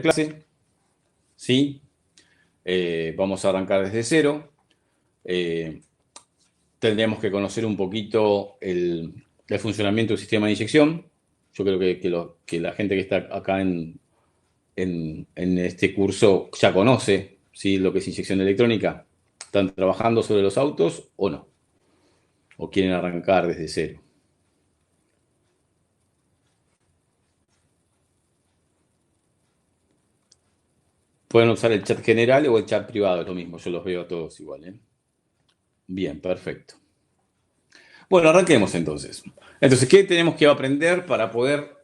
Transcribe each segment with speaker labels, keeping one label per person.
Speaker 1: Clase, sí, vamos a arrancar desde cero. Eh, Tendríamos que conocer un poquito el funcionamiento del sistema de inyección. Yo creo que la gente que está acá en este curso ya conoce, ¿sí?, lo que es inyección electrónica. ¿Están trabajando sobre los autos o no? ¿O quieren arrancar desde cero? Pueden usar el chat general o el chat privado, es lo mismo, yo los veo a todos igual, ¿eh? Bien, perfecto. Bueno, arranquemos entonces. Entonces, ¿qué tenemos que aprender para poder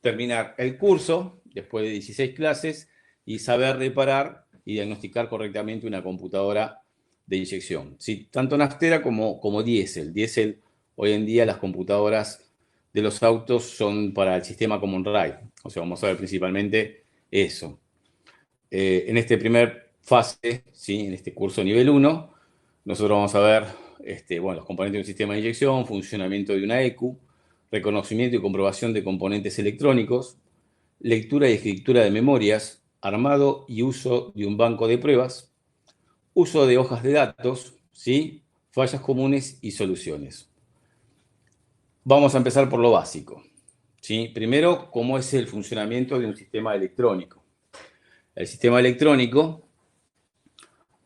Speaker 1: terminar el curso después de 16 clases y saber reparar y diagnosticar correctamente una computadora de inyección? ¿Sí? Tanto naftera como diésel. Diésel, hoy en día las computadoras de los autos son para el sistema Common Rail. O sea, vamos a ver principalmente eso. En este primer fase, ¿sí?, en este curso nivel uno, nosotros vamos a ver bueno, los componentes de un sistema de inyección, funcionamiento de una ECU, reconocimiento y comprobación de componentes electrónicos, lectura y escritura de memorias, armado y uso de un banco de pruebas, uso de hojas de datos, ¿sí?, fallas comunes y soluciones. Vamos a empezar por lo básico, ¿sí? Primero, ¿cómo es el funcionamiento de un sistema electrónico? El sistema electrónico,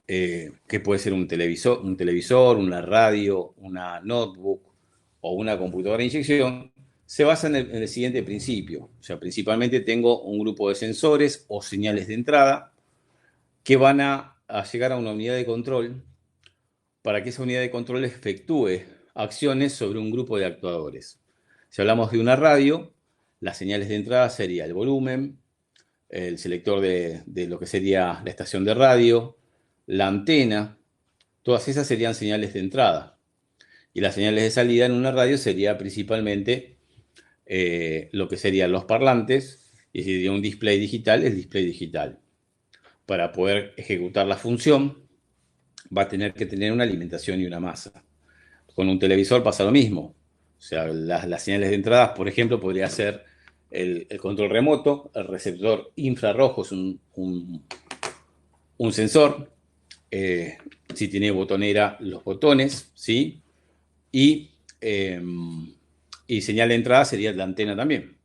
Speaker 1: que puede ser un televisor, una radio, una notebook o una computadora de inyección, se basa en el siguiente principio. O sea, principalmente tengo un grupo de sensores o señales de entrada que van a llegar a una unidad de control para que esa unidad de control efectúe acciones sobre un grupo de actuadores. Si hablamos de una radio, las señales de entrada sería el volumen, el selector de lo que sería la estación de radio, la antena. Todas esas serían señales de entrada. Y las señales de salida en una radio sería principalmente lo que serían los parlantes, y si sería un display digital, el display digital. Para poder ejecutar la función, va a tener que tener una alimentación y una masa. Con un televisor pasa lo mismo. O sea, las señales de entrada, por ejemplo, podría ser el control remoto, el receptor infrarrojo es un sensor, eh, si tiene botonera, los botones, ¿sí? Y, eh, y señal de entrada sería la antena también,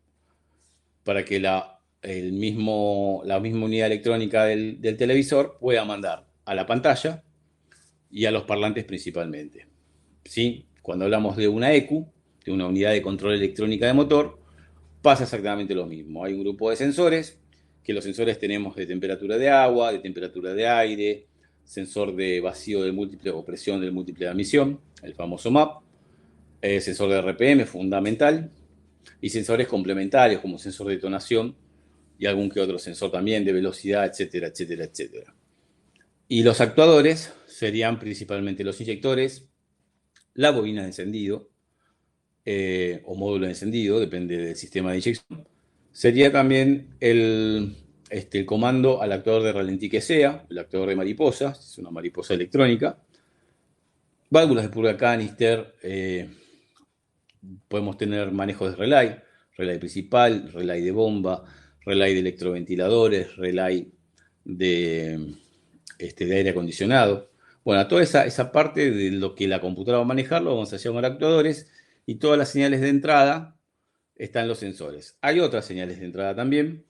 Speaker 1: para que la misma unidad electrónica del televisor pueda mandar a la pantalla y a los parlantes principalmente, ¿sí? Cuando hablamos de una ECU, de una unidad de control electrónica de motor, pasa exactamente lo mismo. Hay un grupo de sensores, que los sensores tenemos de temperatura de agua, de temperatura de aire, sensor de vacío de múltiple o presión del múltiple de admisión, el famoso MAP, sensor de RPM fundamental, y sensores complementarios como sensor de detonación y algún que otro sensor también de velocidad, etcétera, etcétera, etcétera. Y los actuadores serían principalmente los inyectores, la bobina de encendido o módulo de encendido, depende del sistema de inyección. Sería también el comando al actuador de ralentí que sea, el actuador de mariposa, es una mariposa electrónica, válvulas de purga canister, podemos tener manejos de relay, relay principal, relay de bomba, relay de electroventiladores, relay de, de aire acondicionado. Bueno, toda esa parte de lo que la computadora va a manejar lo vamos a llamar actuadores, y todas las señales de entrada están los sensores. Hay otras señales de entrada también,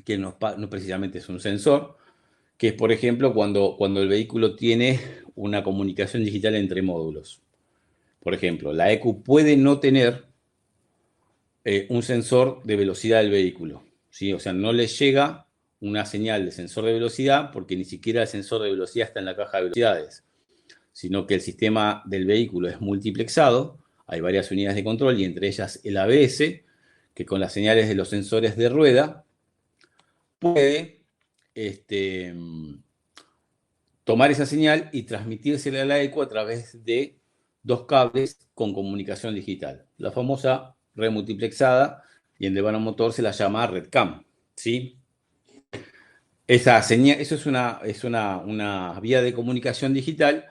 Speaker 1: que no precisamente es un sensor, que es, por ejemplo, cuando el vehículo tiene una comunicación digital entre módulos. Por ejemplo, la ECU puede no tener un sensor de velocidad del vehículo, ¿sí? O sea, no le llega una señal de sensor de velocidad porque ni siquiera el sensor de velocidad está en la caja de velocidades, sino que el sistema del vehículo es multiplexado, hay varias unidades de control y entre ellas el ABS, que con las señales de los sensores de rueda puede este, tomar esa señal y transmitírsela a la ECU a través de dos cables con comunicación digital. La famosa red multiplexada, y en el motor se la llama RedCam, ¿sí? Esa señal, eso una vía de comunicación digital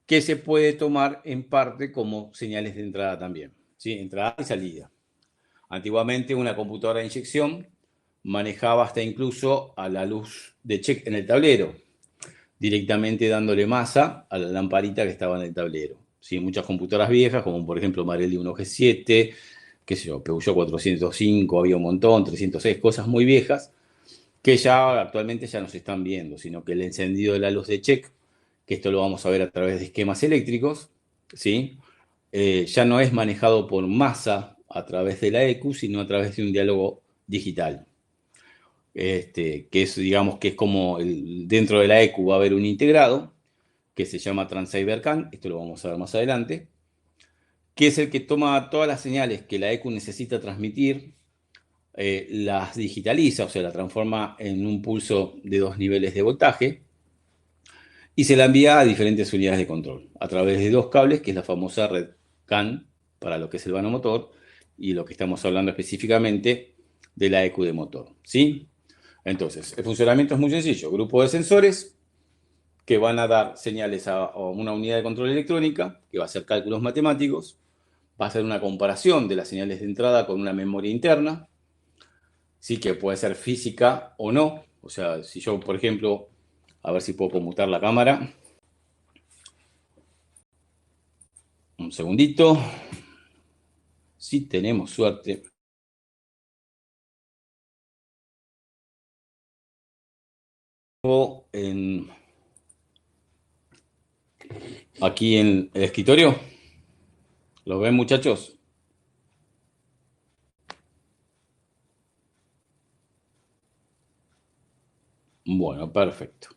Speaker 1: que se puede tomar en parte como señales de entrada también, ¿sí? Entrada y salida. Antiguamente una computadora de inyección manejaba hasta incluso a la luz de check en el tablero, directamente dándole masa a la lamparita que estaba en el tablero. ¿Sí? Muchas computadoras viejas, como por ejemplo Marelli 1G7, qué sé yo, Peugeot 405, había un montón, 306, cosas muy viejas, que ya actualmente ya no se están viendo, sino que el encendido de la luz de check, que esto lo vamos a ver a través de esquemas eléctricos, ¿sí? Ya no es manejado por masa a través de la ECU, sino a través de un diálogo digital. Que es, digamos, que es como dentro de la ECU va a haber un integrado que se llama Transceiver CAN, esto lo vamos a ver más adelante, que es el que toma todas las señales que la ECU necesita transmitir, las digitaliza, o sea, la transforma en un pulso de 2 niveles de voltaje y se la envía a diferentes unidades de control a través de 2 cables, que es la famosa red CAN para lo que es el vano motor y lo que estamos hablando específicamente de la ECU de motor, ¿sí? Entonces, el funcionamiento es muy sencillo. Grupo de sensores que van a dar señales a una unidad de control electrónica, que va a hacer cálculos matemáticos, va a hacer una comparación de las señales de entrada con una memoria interna, sí, que puede ser física o no. O sea, si yo, por ejemplo, a ver si puedo conmutar la cámara. Un segundito. Si tenemos suerte. En, aquí en el escritorio. ¿Lo ven, muchachos? Bueno, perfecto.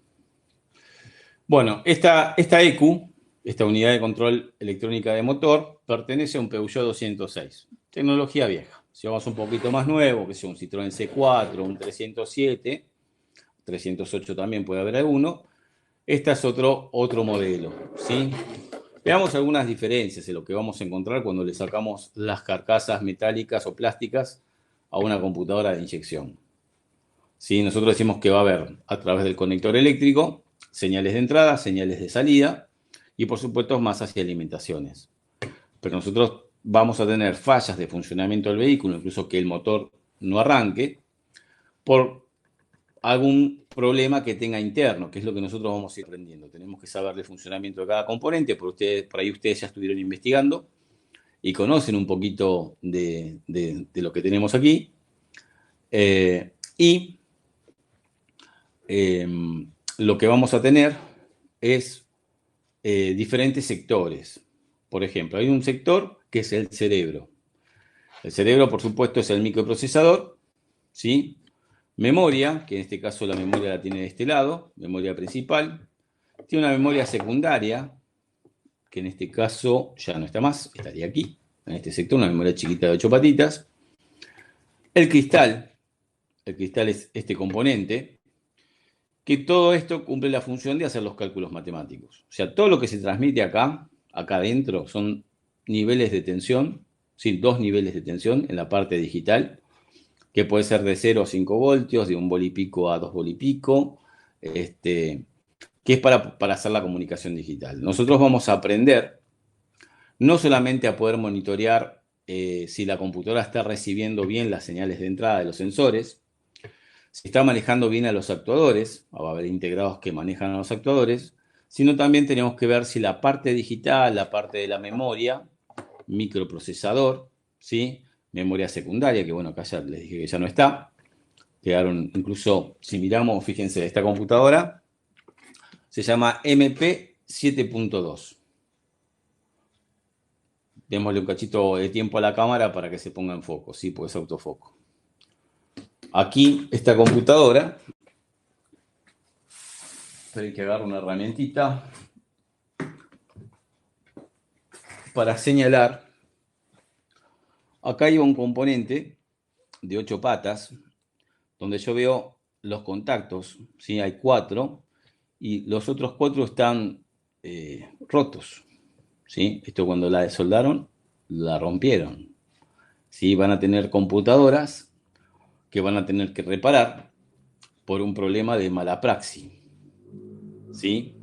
Speaker 1: Bueno, esta ECU, esta unidad de control electrónica de motor, pertenece a un Peugeot 206. Tecnología vieja. Si vamos un poquito más nuevo, que sea un Citroën C4, un 307, 308 también puede haber alguno. Este es otro modelo, ¿sí? Veamos algunas diferencias en lo que vamos a encontrar cuando le sacamos las carcasas metálicas o plásticas a una computadora de inyección. ¿Sí? Nosotros decimos que va a haber a través del conector eléctrico señales de entrada, señales de salida y por supuesto masas y alimentaciones. Pero nosotros vamos a tener fallas de funcionamiento del vehículo, incluso que el motor no arranque, por algún problema que tenga interno, que es lo que nosotros vamos a ir aprendiendo. Tenemos que saber el funcionamiento de cada componente, por ahí ustedes ya estuvieron investigando y conocen un poquito de lo que tenemos aquí. Y lo que vamos a tener es diferentes sectores. Por ejemplo, hay un sector que es el cerebro. El cerebro, por supuesto, es el microprocesador, ¿sí? Memoria, que en este caso la memoria la tiene de este lado, memoria principal. Tiene una memoria secundaria, que en este caso ya no está más, estaría aquí, en este sector, una memoria chiquita de 8 patitas. El cristal es este componente, que todo esto cumple la función de hacer los cálculos matemáticos. O sea, todo lo que se transmite acá adentro, son niveles de tensión, ¿sí? 2 niveles de tensión en la parte digital, que puede ser de 0 a 5 voltios, de 1 volt y pico a 2 volt y pico, que es para hacer la comunicación digital. Nosotros vamos a aprender no solamente a poder monitorear si la computadora está recibiendo bien las señales de entrada de los sensores, si está manejando bien a los actuadores, va a haber integrados que manejan a los actuadores, sino también tenemos que ver si la parte digital, la parte de la memoria, microprocesador, ¿sí? Memoria secundaria, que bueno, acá ya les dije que ya no está. Quedaron, incluso, si miramos, fíjense, esta computadora se llama MP 7.2. Démosle un cachito de tiempo a la cámara para que se ponga en foco, sí, pues autofoco. Aquí, esta computadora, esperen que agarre una herramientita para señalar. Acá hay un componente de 8 patas, donde yo veo los contactos, ¿sí? Hay 4, y los otros 4 están rotos, ¿sí? Esto cuando la desoldaron, la rompieron, ¿sí? Van a tener computadoras que van a tener que reparar por un problema de mala praxis, ¿sí?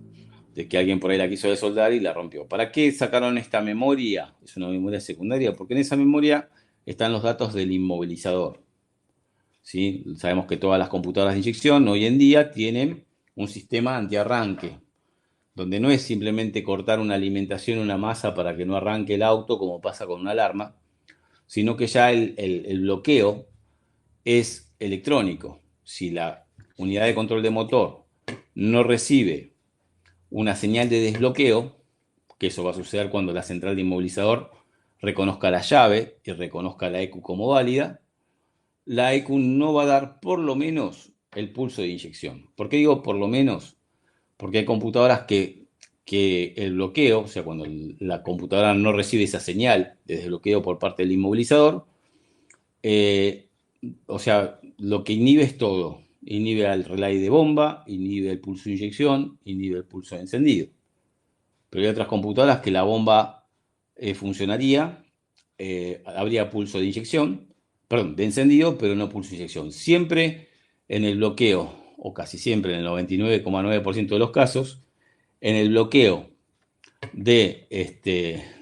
Speaker 1: De que alguien por ahí la quiso desoldar y la rompió. ¿Para qué sacaron esta memoria? Es una memoria secundaria, porque en esa memoria están los datos del inmovilizador. ¿sí? Sabemos que todas las computadoras de inyección hoy en día tienen un sistema antiarranque, donde no es simplemente cortar una alimentación, una masa para que no arranque el auto, como pasa con una alarma, sino que ya el bloqueo es electrónico. Si la unidad de control de motor no recibe una señal de desbloqueo, que eso va a suceder cuando la central de inmovilizador reconozca la llave y reconozca la ECU como válida, la ECU no va a dar por lo menos el pulso de inyección. ¿Por qué digo por lo menos? Porque hay computadoras que el bloqueo, o sea, cuando la computadora no recibe esa señal de desbloqueo por parte del inmovilizador, eh, o sea, lo que inhibe es todo. Inhibe al relay de bomba, inhibe el pulso de inyección, inhibe el pulso de encendido. Pero hay otras computadoras que la bomba funcionaría, habría pulso de inyección, perdón, de encendido, pero no pulso de inyección. Siempre en el bloqueo, o casi siempre en el 99,9% de los casos, en el bloqueo de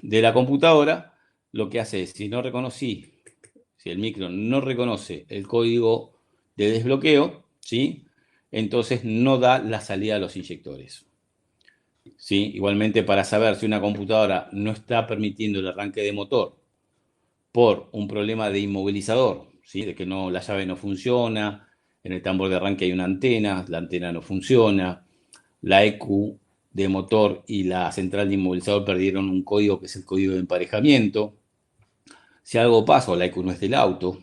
Speaker 1: la computadora, lo que hace es, si el micro no reconoce el código de desbloqueo, ¿sí? Entonces no da la salida a los inyectores. ¿Sí? Igualmente, para saber si una computadora no está permitiendo el arranque de motor por un problema de inmovilizador, ¿sí? De que no, la llave no funciona, en el tambor de arranque hay una antena, la antena no funciona, la EQ de motor y la central de inmovilizador perdieron un código que es el código de emparejamiento. Si algo pasa, o la EQ no es del auto,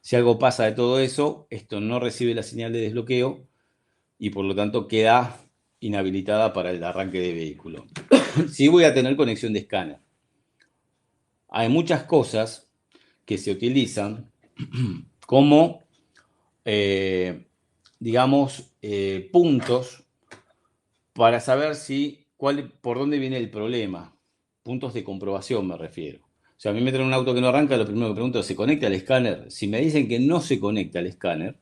Speaker 1: si algo pasa de todo eso, esto no recibe la señal de desbloqueo y por lo tanto queda inhabilitada para el arranque de vehículo. Sí voy a tener conexión de escáner. Hay muchas cosas que se utilizan como, eh, digamos, puntos para saber por dónde viene el problema. Puntos de comprobación me refiero. O sea, a mí me traen un auto que no arranca, lo primero que pregunto es, ¿se conecta al escáner? Si me dicen que no se conecta al escáner,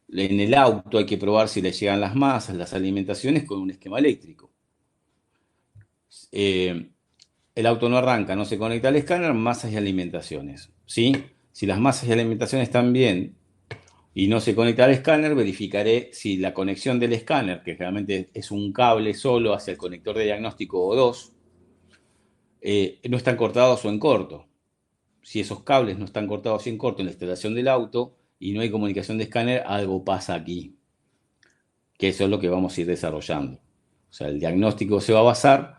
Speaker 1: en el auto hay que probar si le llegan las masas, las alimentaciones con un esquema eléctrico. Eh, el auto no arranca, no se conecta al escáner, masas y alimentaciones. ¿Sí? Si las masas y alimentaciones están bien y no se conecta al escáner, verificaré si la conexión del escáner, que realmente es un cable solo hacia el conector de diagnóstico o dos, no están cortados o en corto. Si esos cables no están cortados y en corto en la instalación del auto y no hay comunicación de escáner, algo pasa aquí. Que eso es lo que vamos a ir desarrollando. O sea, el diagnóstico se va a basar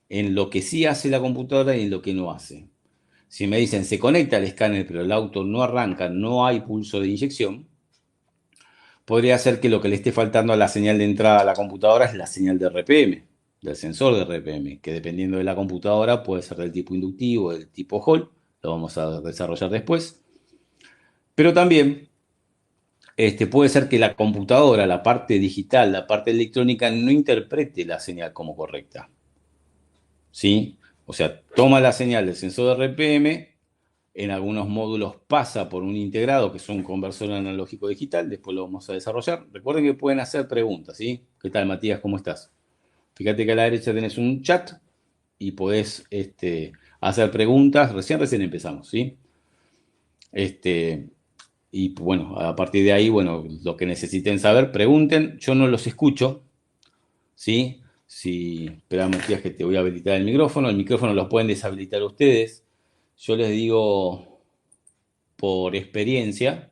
Speaker 1: en lo que sí hace la computadora y en lo que no hace. Si me dicen se conecta al escáner pero el auto no arranca, no hay pulso de inyección, podría ser que lo que le esté faltando a la señal de entrada a la computadora es la señal de RPM, del sensor de RPM, que dependiendo de la computadora puede ser del tipo inductivo, del tipo Hall, lo vamos a desarrollar después. Pero también puede ser que la computadora, la parte digital, la parte electrónica, no interprete la señal como correcta. ¿Sí? O sea, toma la señal del sensor de RPM, en algunos módulos pasa por un integrado que es un conversor analógico digital, después lo vamos a desarrollar. Recuerden que pueden hacer preguntas, ¿sí? ¿Qué tal, Matías? ¿Cómo estás? Fíjate que a la derecha tenés un chat y podés hacer preguntas. Recién empezamos, ¿sí? Y bueno, a partir de ahí, bueno, lo que necesiten saber, pregunten. Yo no los escucho, ¿sí? Si, espera, Matías, que te voy a habilitar el micrófono lo pueden deshabilitar ustedes. Yo les digo por experiencia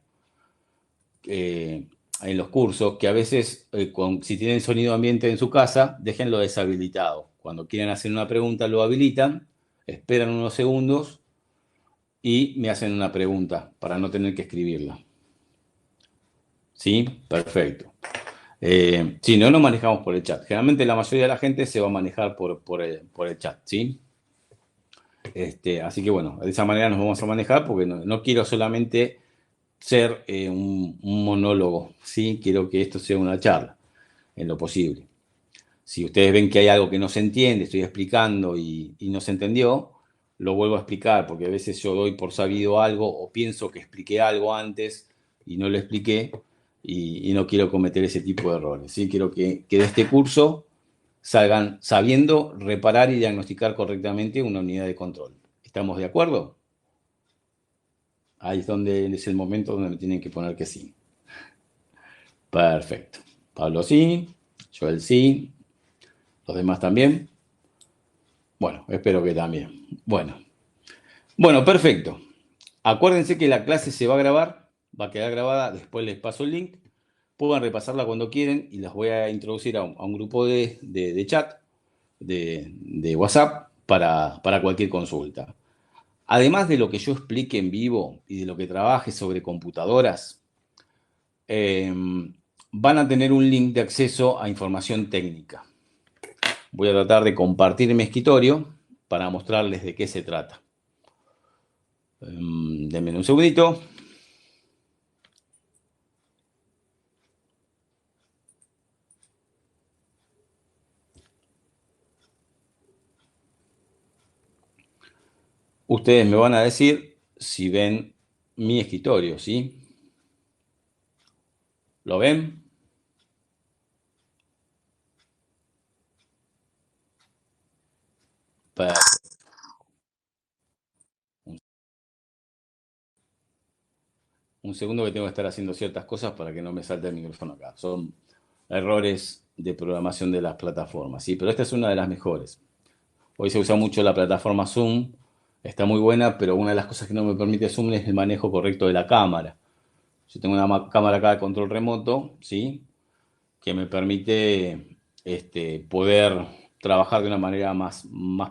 Speaker 1: en los cursos que a veces, si tienen sonido ambiente en su casa, déjenlo deshabilitado. Cuando quieren hacer una pregunta, lo habilitan, esperan unos segundos y me hacen una pregunta para no tener que escribirla. ¿Sí? Perfecto. Sí, no nos manejamos por el chat. Generalmente la mayoría de la gente se va a manejar por el chat, ¿sí? Así que bueno, de esa manera nos vamos a manejar porque no quiero solamente ser un monólogo, ¿sí? Quiero que esto sea una charla, en lo posible. Si ustedes ven que hay algo que no se entiende, estoy explicando y no se entendió, lo vuelvo a explicar, porque a veces yo doy por sabido algo o pienso que expliqué algo antes y no lo expliqué y no quiero cometer ese tipo de errores, ¿sí? Quiero que de este curso salgan sabiendo reparar y diagnosticar correctamente una unidad de control. ¿Estamos de acuerdo? Ahí es donde es el momento donde me tienen que poner que sí. Perfecto. Pablo sí, Joel sí, los demás también. Bueno, espero que también. Bueno, perfecto. Acuérdense que la clase se va a grabar, va a quedar grabada, después les paso el link. Pueden repasarla cuando quieren y las voy a introducir a un grupo de chat, de WhatsApp, para cualquier consulta. Además de lo que yo explique en vivo y de lo que trabaje sobre computadoras, eh, van a tener un link de acceso a información técnica. Voy a tratar de compartir mi escritorio para mostrarles de qué se trata. Denme un segundito. Ustedes me van a decir si ven mi escritorio, ¿sí? ¿Lo ven? Un segundo que tengo que estar haciendo ciertas cosas para que no me salte el micrófono acá. Son errores de programación de las plataformas, ¿sí? Pero esta es una de las mejores. Hoy se usa mucho la plataforma Zoom, está muy buena, pero una de las cosas que no me permite Zoom es el manejo correcto de la cámara. Yo tengo una cámara acá de control remoto, ¿sí? Que me permite poder trabajar de una manera más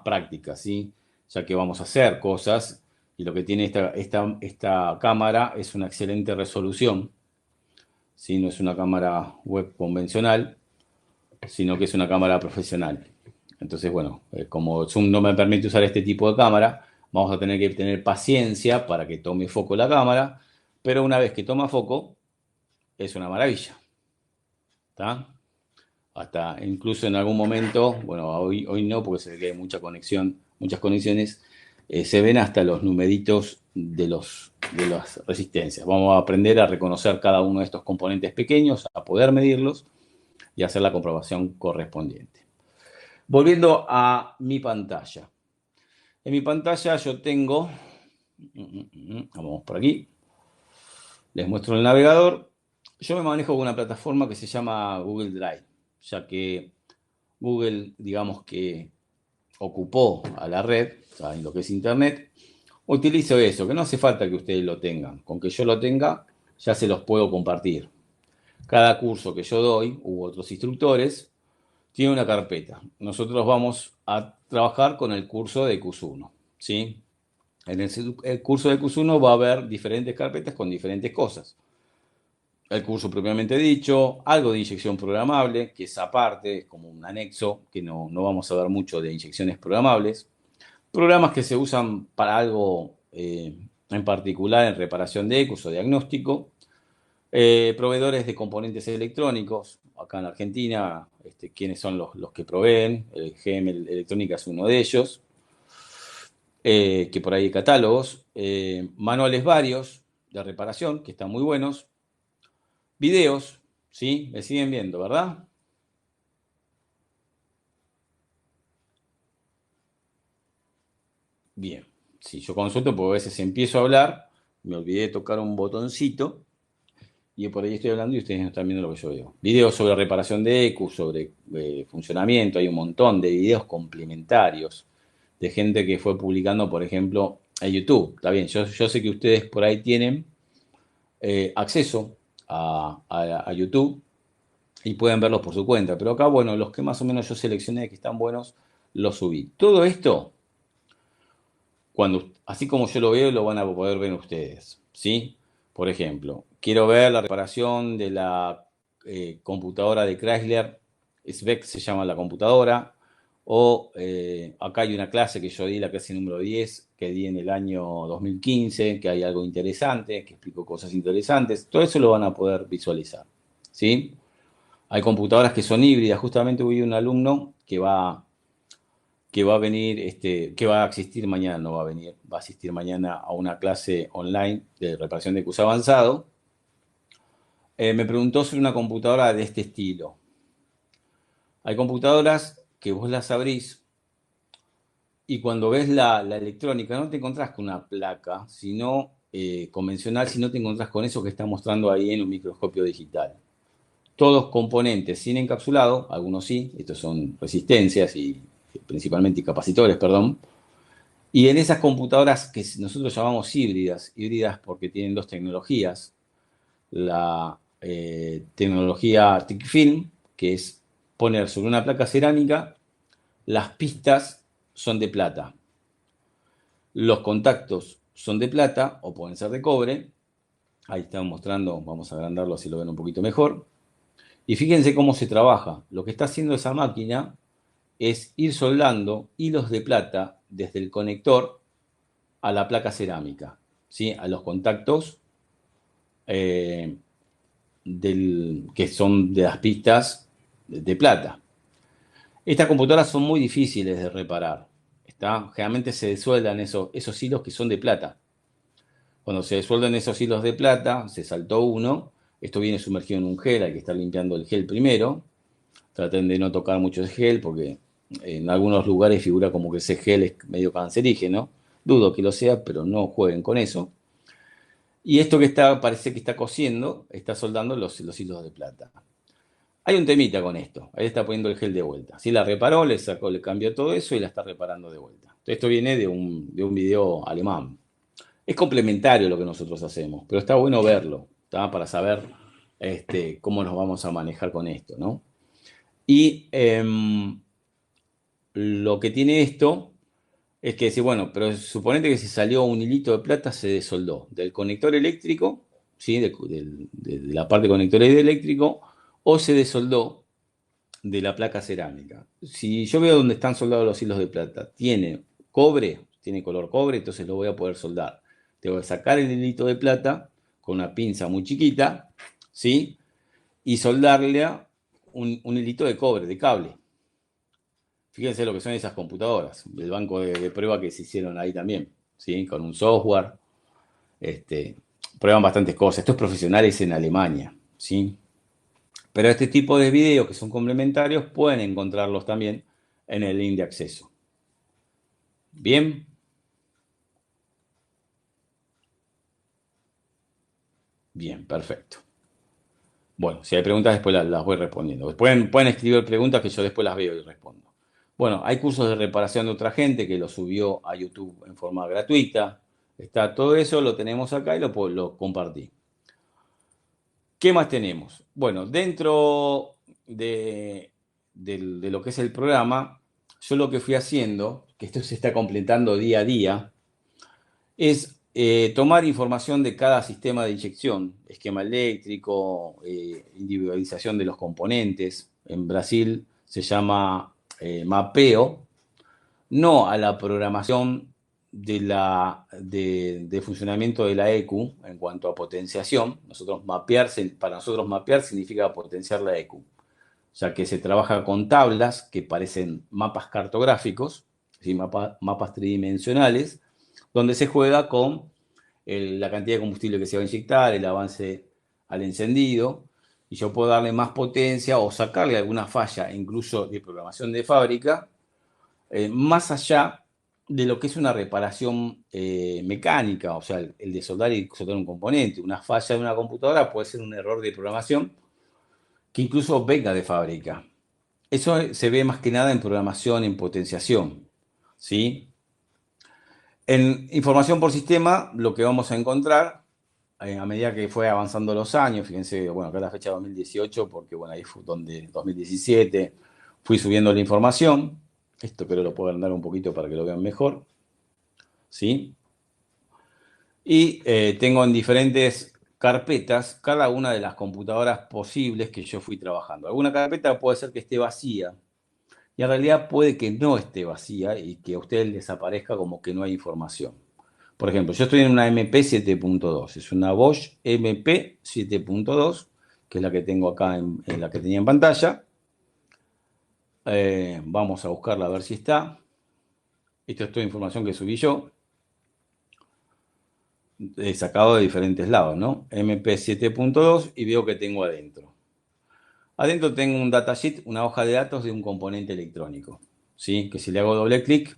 Speaker 1: práctica, ¿sí? Ya que vamos a hacer cosas y lo que tiene esta cámara es una excelente resolución, ¿sí? No es una cámara web convencional, sino que es una cámara profesional. Entonces, bueno, como Zoom no me permite usar este tipo de cámara, vamos a tener que tener paciencia para que tome foco la cámara, pero una vez que toma foco, es una maravilla. ¿Está? Hasta incluso en algún momento, bueno, hoy no, porque se ve que hay mucha conexión, muchas conexiones, se ven hasta los numeritos de las resistencias. Vamos a aprender a reconocer cada uno de estos componentes pequeños, a poder medirlos y hacer la comprobación correspondiente. Volviendo a mi pantalla. En mi pantalla yo tengo, vamos por aquí, les muestro el navegador. Yo me manejo con una plataforma que se llama Google Drive, ya que Google, digamos que ocupó a la red, o sea, en lo que es Internet, utilizo eso, que no hace falta que ustedes lo tengan. Con que yo lo tenga, ya se los puedo compartir. Cada curso que yo doy, u otros instructores, tiene una carpeta. Nosotros vamos a trabajar con el curso de Q1, ¿sí? En el curso de Q1 va a haber diferentes carpetas con diferentes cosas. El curso propiamente dicho, algo de inyección programable, que es aparte, es como un anexo, que no vamos a ver mucho de inyecciones programables. Programas que se usan para algo en particular en reparación de ecos o diagnóstico. Proveedores de componentes electrónicos, acá en Argentina, ¿quiénes son los que proveen? El GM Electrónica es uno de ellos, que por ahí hay catálogos. Manuales varios de reparación, que están muy buenos. Videos, ¿sí? Me siguen viendo, ¿verdad? Bien. Si yo consulto, porque a veces empiezo a hablar, me olvidé de tocar un botoncito y por ahí estoy hablando y ustedes no están viendo lo que yo veo. Videos sobre reparación de EQ, sobre funcionamiento, hay un montón de videos complementarios de gente que fue publicando, por ejemplo, en YouTube. Está bien, yo sé que ustedes por ahí tienen acceso a YouTube y pueden verlos por su cuenta, pero acá, bueno, los que más o menos yo seleccioné que están buenos, los subí. Todo esto, así como yo lo veo, lo van a poder ver ustedes, ¿sí? Por ejemplo, quiero ver la reparación de la computadora de Chrysler, SVEC se llama la computadora, o acá hay una clase que yo di, la clase número 10, que di en el año 2015, que hay algo interesante, que explico cosas interesantes, todo eso lo van a poder visualizar, ¿sí? Hay computadoras que son híbridas, justamente hubo un alumno que va a venir, que va a asistir mañana, no va a venir, va a asistir mañana a una clase online de reparación de curso avanzado. Me preguntó sobre una computadora de este estilo. Hay computadoras que vos las abrís y cuando ves la electrónica no te encontrás con una placa, sino convencional si no te encontrás con eso que está mostrando ahí en un microscopio digital. Todos componentes sin encapsulado, algunos sí, estos son resistencias y principalmente capacitores, perdón. Y en esas computadoras que nosotros llamamos híbridas, híbridas porque tienen dos tecnologías, la tecnología thick film, que es poner sobre una placa cerámica, las pistas son de plata, los contactos son de plata o pueden ser de cobre. Ahí estamos mostrando, vamos a agrandarlo así lo ven un poquito mejor. Y fíjense cómo se trabaja. Lo que está haciendo esa máquina es ir soldando hilos de plata desde el conector a la placa cerámica, ¿sí? A los contactos eh, que son de las pistas de plata. Estas computadoras son muy difíciles de reparar. Generalmente se desueldan esos hilos que son de plata. Cuando se desuelven esos hilos de plata, se saltó uno, esto viene sumergido en un gel, hay que estar limpiando el gel primero. Traten de no tocar mucho el gel porque en algunos lugares figura como que ese gel es medio cancerígeno. Dudo que lo sea, pero no jueguen con eso. Y esto que parece que está cosiendo, está soldando los hilos de plata. Hay un temita con esto. Ahí está poniendo el gel de vuelta. Si la reparó, le sacó, le cambió todo eso y la está reparando de vuelta. Esto viene de un video alemán. Es complementario lo que nosotros hacemos, pero está bueno verlo, ¿tá? Para saber cómo nos vamos a manejar con esto, ¿no? Y lo que tiene esto es que si, bueno, pero suponete que si salió un hilito de plata, se desoldó del conector eléctrico, ¿sí? De la parte conector eléctrico, o se desoldó de la placa cerámica. Si yo veo donde están soldados los hilos de plata, tiene cobre, tiene color cobre, entonces lo voy a poder soldar. Tengo que sacar el hilito de plata con una pinza muy chiquita, ¿sí? Y soldarle a un hilito de cobre, de cable. Fíjense lo que son esas computadoras, el banco de prueba que se hicieron ahí también, ¿sí? Con un software. Este, prueban bastantes cosas. Estos profesionales en Alemania, ¿sí? Pero este tipo de videos que son complementarios pueden encontrarlos también en el link de acceso. Bien. Bien, perfecto. Bueno, si hay preguntas después las voy respondiendo. Pueden escribir preguntas que yo después las veo y respondo. Bueno, hay cursos de reparación de otra gente que lo subió a YouTube en forma gratuita. Está todo eso, lo tenemos acá y lo compartí. ¿Qué más tenemos? Bueno, dentro de lo que es el programa, yo lo que fui haciendo, que esto se está completando día a día, es tomar información de cada sistema de inyección, esquema eléctrico, individualización de los componentes. En Brasil se llama mapeo, no a la programación de funcionamiento de la EQ en cuanto a potenciación. Para nosotros mapear significa potenciar la EQ, ya que se trabaja con tablas que parecen mapas cartográficos, ¿sí? Mapas tridimensionales, donde se juega con la cantidad de combustible que se va a inyectar, el avance al encendido, y yo puedo darle más potencia o sacarle alguna falla, incluso de programación de fábrica, más allá de lo que es una reparación mecánica, o sea, el de soldar y soldar un componente. Una falla de una computadora puede ser un error de programación que incluso venga de fábrica. Eso se ve más que nada en programación, en potenciación, ¿sí? En información por sistema, lo que vamos a encontrar, a medida que fue avanzando los años, fíjense, bueno, acá la fecha 2018, porque bueno, ahí fue donde 2017 fui subiendo la información. Esto pero lo puedo agrandar un poquito para que lo vean mejor, ¿sí? Y tengo en diferentes carpetas cada una de las computadoras posibles que yo fui trabajando. Alguna carpeta puede ser que esté vacía, y en realidad puede que no esté vacía y que a usted les aparezca como que no hay información. Por ejemplo, yo estoy en una MP 7.2, es una Bosch MP 7.2, que es la que tengo acá, en la que tenía en pantalla. Vamos a buscarla a ver si está. Esto es toda información que subí yo, sacado de diferentes lados, ¿no? MP 7.2 y veo que tengo adentro. Adentro tengo un datasheet, una hoja de datos de un componente electrónico, ¿sí? Que si le hago doble clic,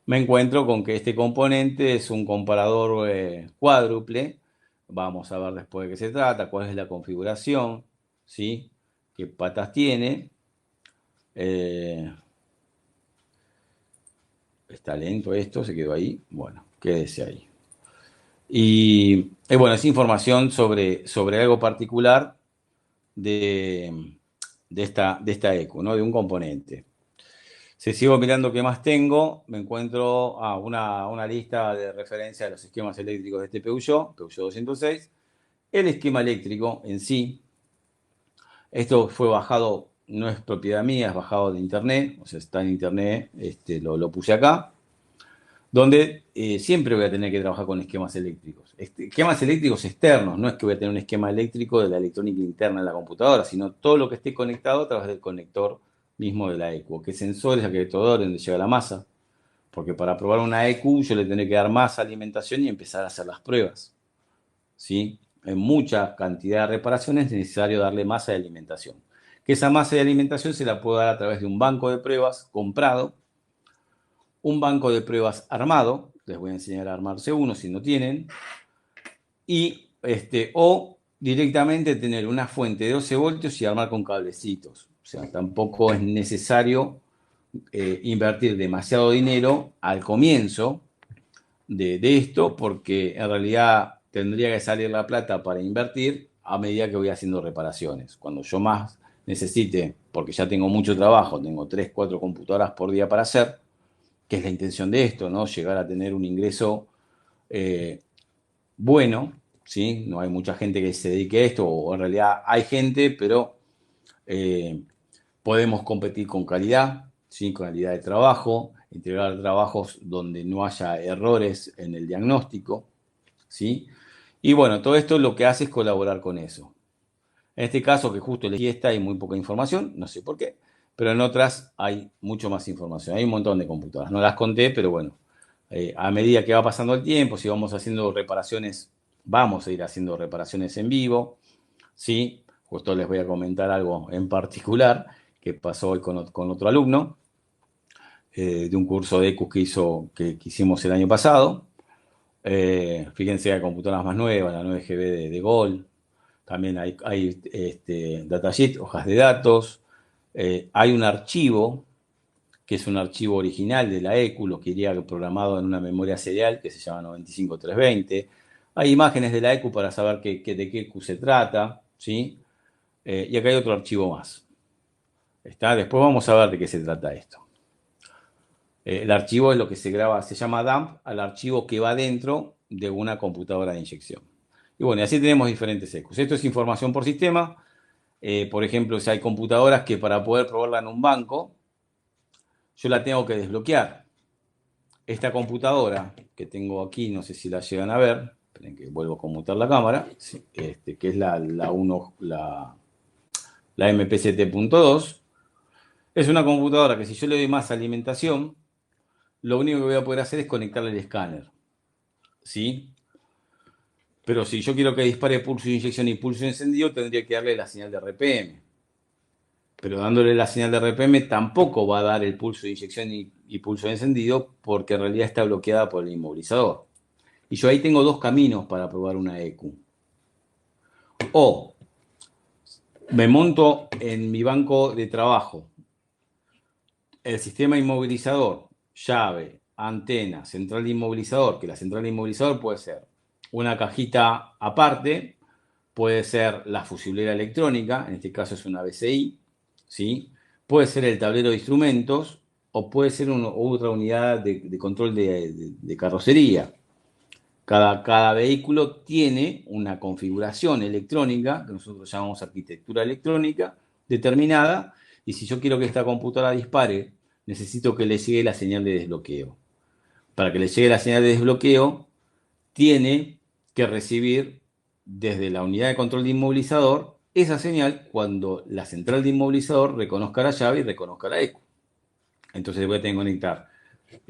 Speaker 1: me encuentro con que este componente es un comparador cuádruple. Vamos a ver después de qué se trata, cuál es la configuración, ¿sí? Qué patas tiene. Eh, Está lento esto, se quedó ahí. Bueno, quédese ahí. Y bueno, es información sobre algo particular de, de esta ECU, ¿no? De un componente. Si sigo mirando qué más tengo, me encuentro una lista de referencia de los esquemas eléctricos de este Peugeot 206. El esquema eléctrico en sí, esto fue bajado, no es propiedad mía, es bajado de internet, o sea, está en internet, lo puse acá, donde siempre voy a tener que trabajar con esquemas eléctricos. Esquemas eléctricos externos, no es que voy a tener un esquema eléctrico de la electrónica interna de la computadora, sino todo lo que esté conectado a través del conector mismo de la ECU, que sensores, actuadores, donde llega la masa. Porque para probar una ECU yo le tendré que dar más alimentación y empezar a hacer las pruebas. ¿Sí? En mucha cantidad de reparaciones es necesario darle masa de alimentación. Que esa masa de alimentación se la puedo dar a través de un banco de pruebas comprado, un banco de pruebas armado, les voy a enseñar a armarse uno si no tienen, o directamente tener una fuente de 12 voltios y armar con cablecitos. O sea, tampoco es necesario invertir demasiado dinero al comienzo de esto, porque en realidad tendría que salir la plata para invertir a medida que voy haciendo reparaciones. Cuando yo más necesite, porque ya tengo mucho trabajo, tengo 3 4 computadoras por día para hacer, que es la intención de esto, ¿no? Llegar a tener un ingreso eh, bueno, ¿sí? No hay mucha gente que se dedique a esto, o en realidad hay gente, pero eh, podemos competir con calidad, ¿sí? Con calidad de trabajo, integrar trabajos donde no haya errores en el diagnóstico, ¿sí? Y bueno, todo esto lo que hace es colaborar con eso. En este caso, que justo elegí esta, hay muy poca información, no sé por qué, pero en otras hay mucho más información. Hay un montón de computadoras, no las conté, pero bueno, a medida que va pasando el tiempo, si vamos haciendo reparaciones, vamos a ir haciendo reparaciones en vivo, ¿sí? Justo les voy a comentar algo en particular que pasó hoy con otro alumno de un curso de ECUS que hicimos el año pasado. Fíjense, hay computadoras más nuevas, la 9GB de Gol. También hay datasheet, hojas de datos. Hay un archivo, que es un archivo original de la ECU, lo que iría programado en una memoria serial que se llama 95320. Hay imágenes de la ECU para saber de qué ECU se trata, ¿sí? Y acá hay otro archivo más. ¿Está? Después vamos a ver de qué se trata esto. El archivo es lo que se graba, se llama dump, al archivo que va dentro de una computadora de inyección. Y bueno, así tenemos diferentes ECUs. Esto es información por sistema. Por ejemplo, si hay computadoras que para poder probarla en un banco, yo la tengo que desbloquear. Esta computadora que tengo aquí, no sé si la llegan a ver, esperen que vuelvo a conmutar la cámara, que es la MPCT.2, es una computadora que si yo le doy más alimentación, lo único que voy a poder hacer es conectarle el escáner, ¿sí? Pero si yo quiero que dispare pulso de inyección y pulso de encendido, tendría que darle la señal de RPM. Pero dándole la señal de RPM tampoco va a dar el pulso de inyección y pulso de encendido porque en realidad está bloqueada por el inmovilizador. Y yo ahí tengo dos caminos para probar una ECU. O me monto en mi banco de trabajo el sistema inmovilizador, llave, antena, central de inmovilizador, que la central de inmovilizador puede ser una cajita aparte, puede ser la fusilera electrónica, en este caso es una BCI, ¿sí? Puede ser el tablero de instrumentos o puede ser otra unidad de control de carrocería. Cada vehículo tiene una configuración electrónica, que nosotros llamamos arquitectura electrónica, determinada, y si yo quiero que esta computadora dispare, necesito que le llegue la señal de desbloqueo. Para que le llegue la señal de desbloqueo, tiene que recibir desde la unidad de control de inmovilizador esa señal cuando la central de inmovilizador reconozca la llave y reconozca la ECU. Entonces voy a tener que conectar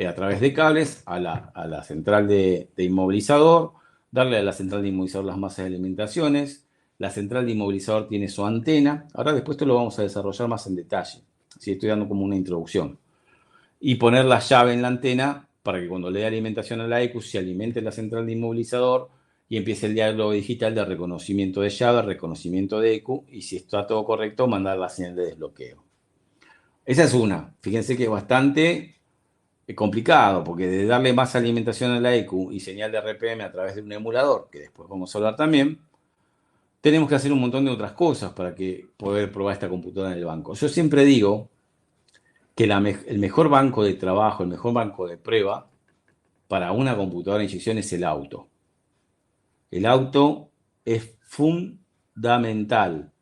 Speaker 1: a través de cables a la central de inmovilizador, darle a la central de inmovilizador las masas de alimentaciones. La central de inmovilizador tiene su antena. Ahora después esto lo vamos a desarrollar más en detalle. ¿Sí? Estoy dando como una introducción. Y poner la llave en la antena para que cuando le dé alimentación a la ECU se alimente la central de inmovilizador y empiece el diálogo digital de reconocimiento de llave, reconocimiento de ECU, y si está todo correcto, mandar la señal de desbloqueo. Esa es una. Fíjense que es bastante complicado, porque de darle más alimentación a la ECU y señal de RPM a través de un emulador, que después vamos a hablar también, tenemos que hacer un montón de otras cosas para poder probar esta computadora en el banco. Yo siempre digo que el mejor banco de trabajo, el mejor banco de prueba para una computadora de inyección es el auto. El auto es fundamental.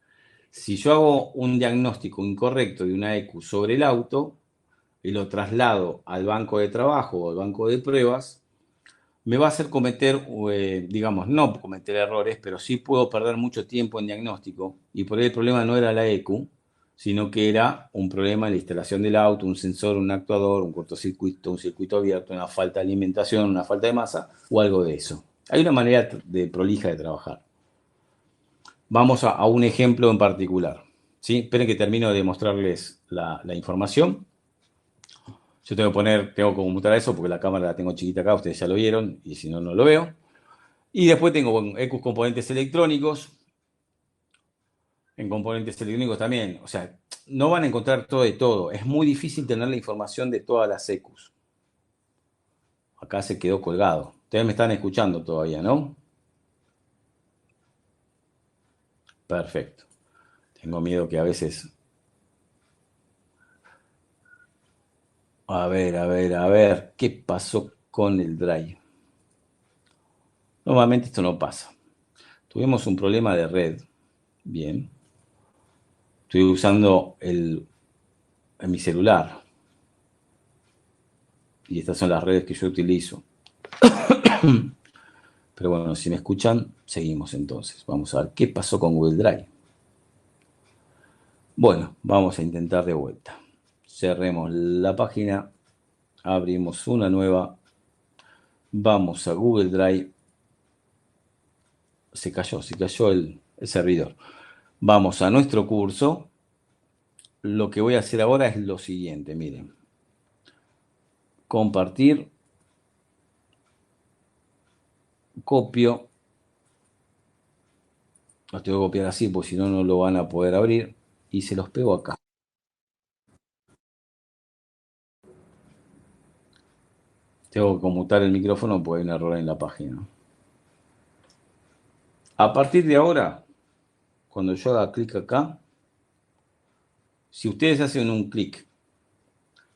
Speaker 1: Si yo hago un diagnóstico incorrecto de una ECU sobre el auto y lo traslado al banco de trabajo o al banco de pruebas, me va a hacer cometer, digamos, no cometer errores, pero sí puedo perder mucho tiempo en diagnóstico. Y por ahí el problema no era la ECU, sino que era un problema en la instalación del auto, un sensor, un actuador, un cortocircuito, un circuito abierto, una falta de alimentación, una falta de masa o algo de eso. Hay una manera de prolija de trabajar. Vamos a un ejemplo en particular. ¿Sí? Esperen que termino de mostrarles la información. Yo tengo que conmutar eso porque la cámara la tengo chiquita acá, ustedes ya lo vieron, y si no, no lo veo. Y después tengo ECUs componentes electrónicos. En componentes electrónicos también. O sea, no van a encontrar todo de todo. Es muy difícil tener la información de todas las ECUs. Acá se quedó colgado. Ustedes me están escuchando todavía, ¿no? Perfecto. Tengo miedo que a veces... A ver. ¿Qué pasó con el drive? Normalmente esto no pasa. Tuvimos un problema de red. Bien. Estoy usando en mi celular. Y estas son las redes que yo utilizo. Pero bueno, si me escuchan, seguimos entonces. Vamos a ver qué pasó con Google Drive. Bueno, vamos a intentar de vuelta. Cerremos la página, abrimos una nueva, vamos a Google Drive. Se cayó el servidor. Vamos a nuestro curso. Lo que voy a hacer ahora es lo siguiente, miren. Compartir. Copio. Los tengo que copiar así, porque si no, no lo van a poder abrir. Y se los pego acá. Tengo que conmutar el micrófono porque hay un error en la página. A partir de ahora, cuando yo haga clic acá, si ustedes hacen un clic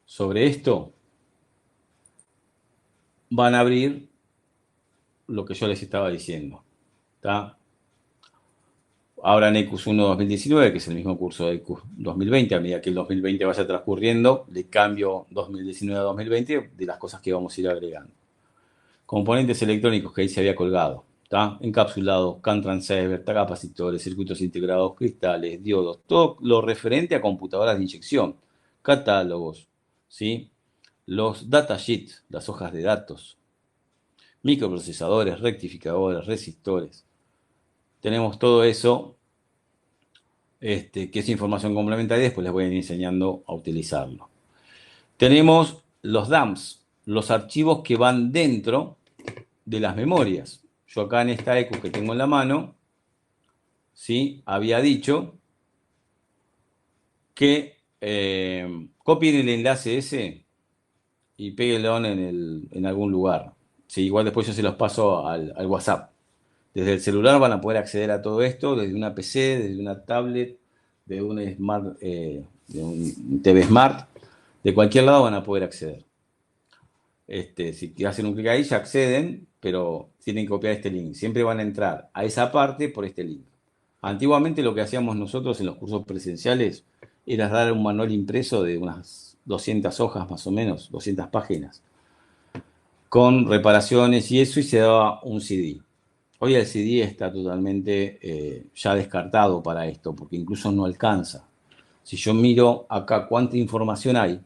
Speaker 1: sobre esto, van a abrir lo que yo les estaba diciendo. ¿Está? Ahora en ECUS 1 2019, que es el mismo curso de ECUS 2020, a medida que el 2020 vaya transcurriendo, le cambio 2019 a 2020 de las cosas que vamos a ir agregando. Componentes electrónicos que ahí se había colgado. ¿Está? Encapsulados, CAN transceiver, capacitores, circuitos integrados, cristales, diodos, todo lo referente a computadoras de inyección, catálogos, ¿sí? Los datasheets, las hojas de datos, microprocesadores, rectificadores, resistores. Tenemos todo eso, que es información complementaria, y después les voy a ir enseñando a utilizarlo. Tenemos los DAMs, los archivos que van dentro de las memorias. Yo acá en esta ECU que tengo en la mano, ¿sí? Había dicho que copien el enlace ese y péguenlo en algún lugar. ¿Sí? Igual después yo se los paso al WhatsApp. Desde el celular van a poder acceder a todo esto, desde una PC, desde una tablet, de un smart, de un TV Smart, de cualquier lado van a poder acceder. Si hacen un clic ahí ya acceden, pero tienen que copiar este link. Siempre van a entrar a esa parte por este link. Antiguamente lo que hacíamos nosotros en los cursos presenciales era dar un manual impreso de unas 200 hojas más o menos, 200 páginas, con reparaciones y eso, y se daba un CD. Hoy el CD está totalmente ya descartado para esto, porque incluso no alcanza. Si yo miro acá cuánta información hay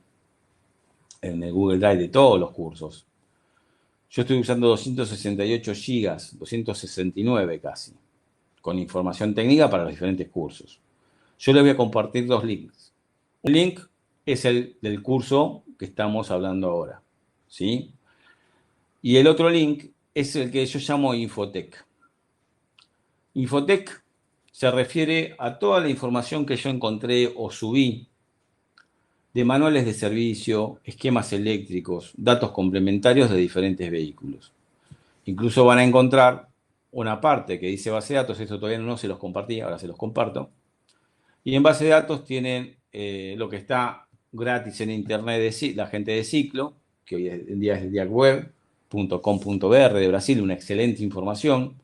Speaker 1: en el Google Drive de todos los cursos, yo estoy usando 268 gigas, 269 casi, con información técnica para los diferentes cursos. Yo les voy a compartir dos links. Un link es el del curso que estamos hablando ahora, ¿sí? Y el otro link es el que yo llamo Infotec. Infotec se refiere a toda la información que yo encontré o subí de manuales de servicio, esquemas eléctricos, datos complementarios de diferentes vehículos. Incluso van a encontrar una parte que dice base de datos, esto todavía no se los compartí, ahora se los comparto. Y en base de datos tienen lo que está gratis en internet de la gente de Ciclo, que hoy en día es diacweb.com.br de Brasil, una excelente información.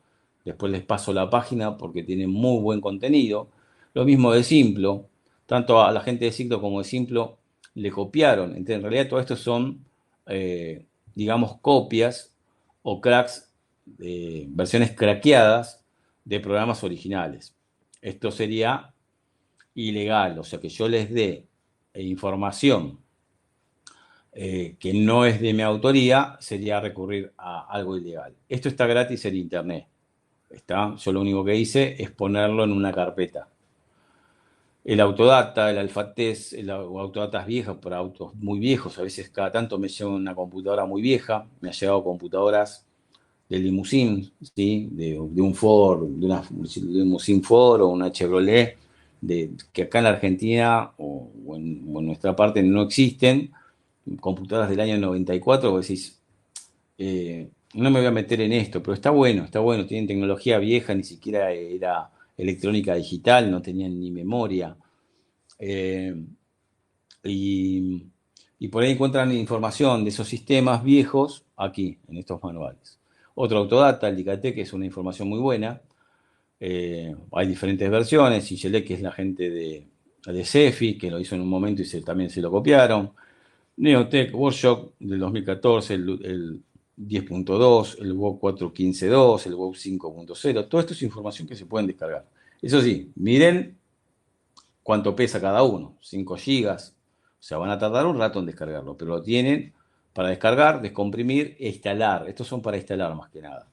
Speaker 1: Después les paso la página porque tiene muy buen contenido. Lo mismo de Simplo, tanto a la gente de Ciclo como de Simplo le copiaron. Entonces, en realidad todo esto son, digamos, copias o cracks, versiones craqueadas de programas originales. Esto sería ilegal, o sea, que yo les dé información que no es de mi autoría, sería recurrir a algo ilegal. Esto está gratis en internet. ¿Está? Yo lo único que hice es ponerlo en una carpeta. El Autodata, el Alphatest, el Autodata es viejo para autos muy viejos. A veces cada tanto me lleva una computadora muy vieja. Me ha llegado computadoras de limusín, ¿sí? de un Ford, de una limusín Ford o una Chevrolet, que acá en la Argentina o en nuestra parte no existen, computadoras del año 94, vos decís, no me voy a meter en esto, pero está bueno, tienen tecnología vieja, ni siquiera era electrónica digital, no tenían ni memoria. Eh, y, y por ahí encuentran información de esos sistemas viejos aquí, en estos manuales. Otro Autodata, el Dicatec, que es una información muy buena. Hay diferentes versiones. Sigelec, que es la gente de CEFI, que lo hizo en un momento y también se lo copiaron. Neotech, Workshop del 2014, el 10.2, el WOC 4.15.2, el WOC 5.0. Todo esto es información que se pueden descargar. Eso sí, miren cuánto pesa cada uno, 5 gigas. O sea, van a tardar un rato en descargarlo, pero lo tienen para descargar, descomprimir e instalar. Estos son para instalar más que nada.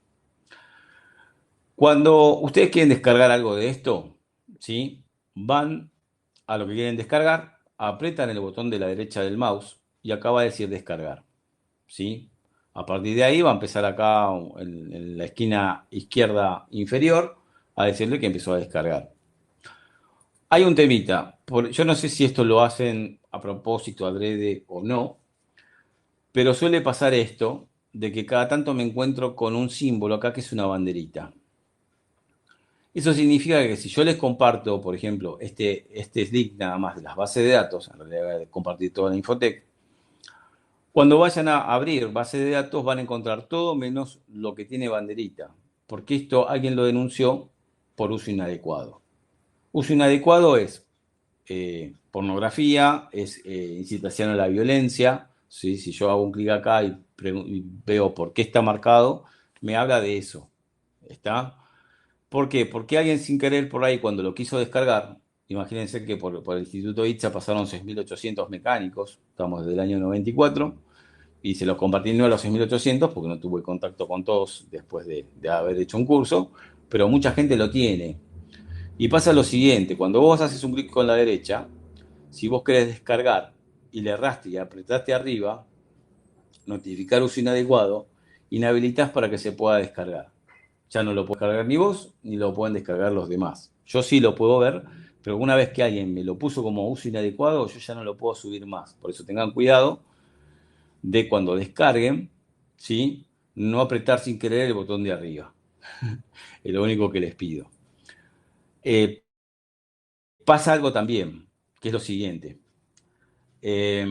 Speaker 1: Cuando ustedes quieren descargar algo de esto, ¿sí? Van a lo que quieren descargar, apretan el botón de la derecha del mouse y acá va a decir descargar, ¿sí? A partir de ahí va a empezar acá en la esquina izquierda inferior a decirle que empezó a descargar. Hay un temita, yo no sé si esto lo hacen a propósito, adrede o no, pero suele pasar esto de que cada tanto me encuentro con un símbolo acá que es una banderita. Eso significa que si yo les comparto, por ejemplo, este link nada más de las bases de datos, en realidad voy a compartir toda la Infotec, cuando vayan a abrir base de datos van a encontrar todo menos lo que tiene banderita, porque esto alguien lo denunció por uso inadecuado. Uso inadecuado es pornografía, es incitación a la violencia. ¿Sí? Si yo hago un clic acá y veo por qué está marcado, me habla de eso. ¿Está? ¿Por qué? Porque alguien sin querer por ahí cuando lo quiso descargar, imagínense que por el Instituto ITSA pasaron 6.800 mecánicos, estamos desde el año 94, y se los compartí no a los 6.800 porque no tuve contacto con todos después de haber hecho un curso, pero mucha gente lo tiene. Y pasa lo siguiente, cuando vos haces un clic con la derecha, si vos querés descargar y le erraste y apretaste arriba, notificar uso inadecuado, inhabilitas para que se pueda descargar. Ya no lo puedes cargar ni vos, ni lo pueden descargar los demás. Yo sí lo puedo ver, pero una vez que alguien me lo puso como uso inadecuado, yo ya no lo puedo subir más. Por eso tengan cuidado de cuando descarguen, ¿sí? No apretar sin querer el botón de arriba. Es lo único que les pido. Eh, Pasa algo también, que es lo siguiente. Eh,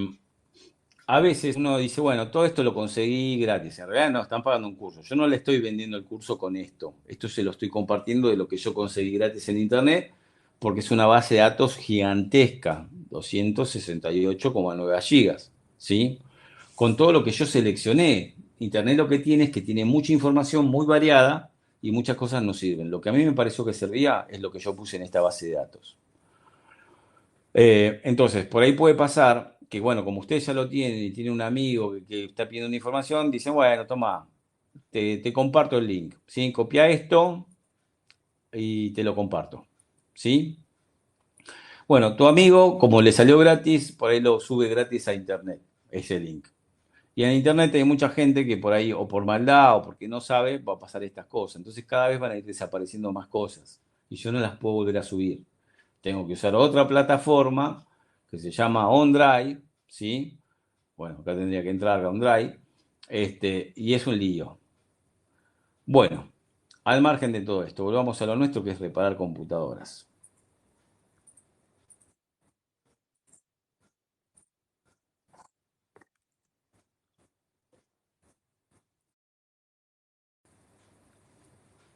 Speaker 1: a veces uno dice, bueno, todo esto lo conseguí gratis. En realidad no, están pagando un curso. Yo no le estoy vendiendo el curso con esto. Esto se lo estoy compartiendo de lo que yo conseguí gratis en Internet, porque es una base de datos gigantesca, 268,9 gigas, ¿sí? Con todo lo que yo seleccioné. Internet lo que tiene es que tiene mucha información muy variada y muchas cosas no sirven. Lo que a mí me pareció que servía es lo que yo puse en esta base de datos. Entonces, por ahí puede pasar que, bueno, como usted ya lo tiene y tiene un amigo que está pidiendo una información, dicen, bueno, toma, te comparto el link, ¿sí? Copia esto y te lo comparto, ¿sí? Bueno, tu amigo, como le salió gratis, por ahí lo sube gratis a internet, ese link. Y en internet hay mucha gente que por ahí, o por maldad, o porque no sabe, va a pasar estas cosas. Entonces cada vez van a ir desapareciendo más cosas. Y yo no las puedo volver a subir. Tengo que usar otra plataforma que se llama OnDrive, ¿sí? Bueno, acá tendría que entrar a OnDrive. Y es un lío. Bueno, al margen de todo esto, volvamos a lo nuestro que es reparar computadoras.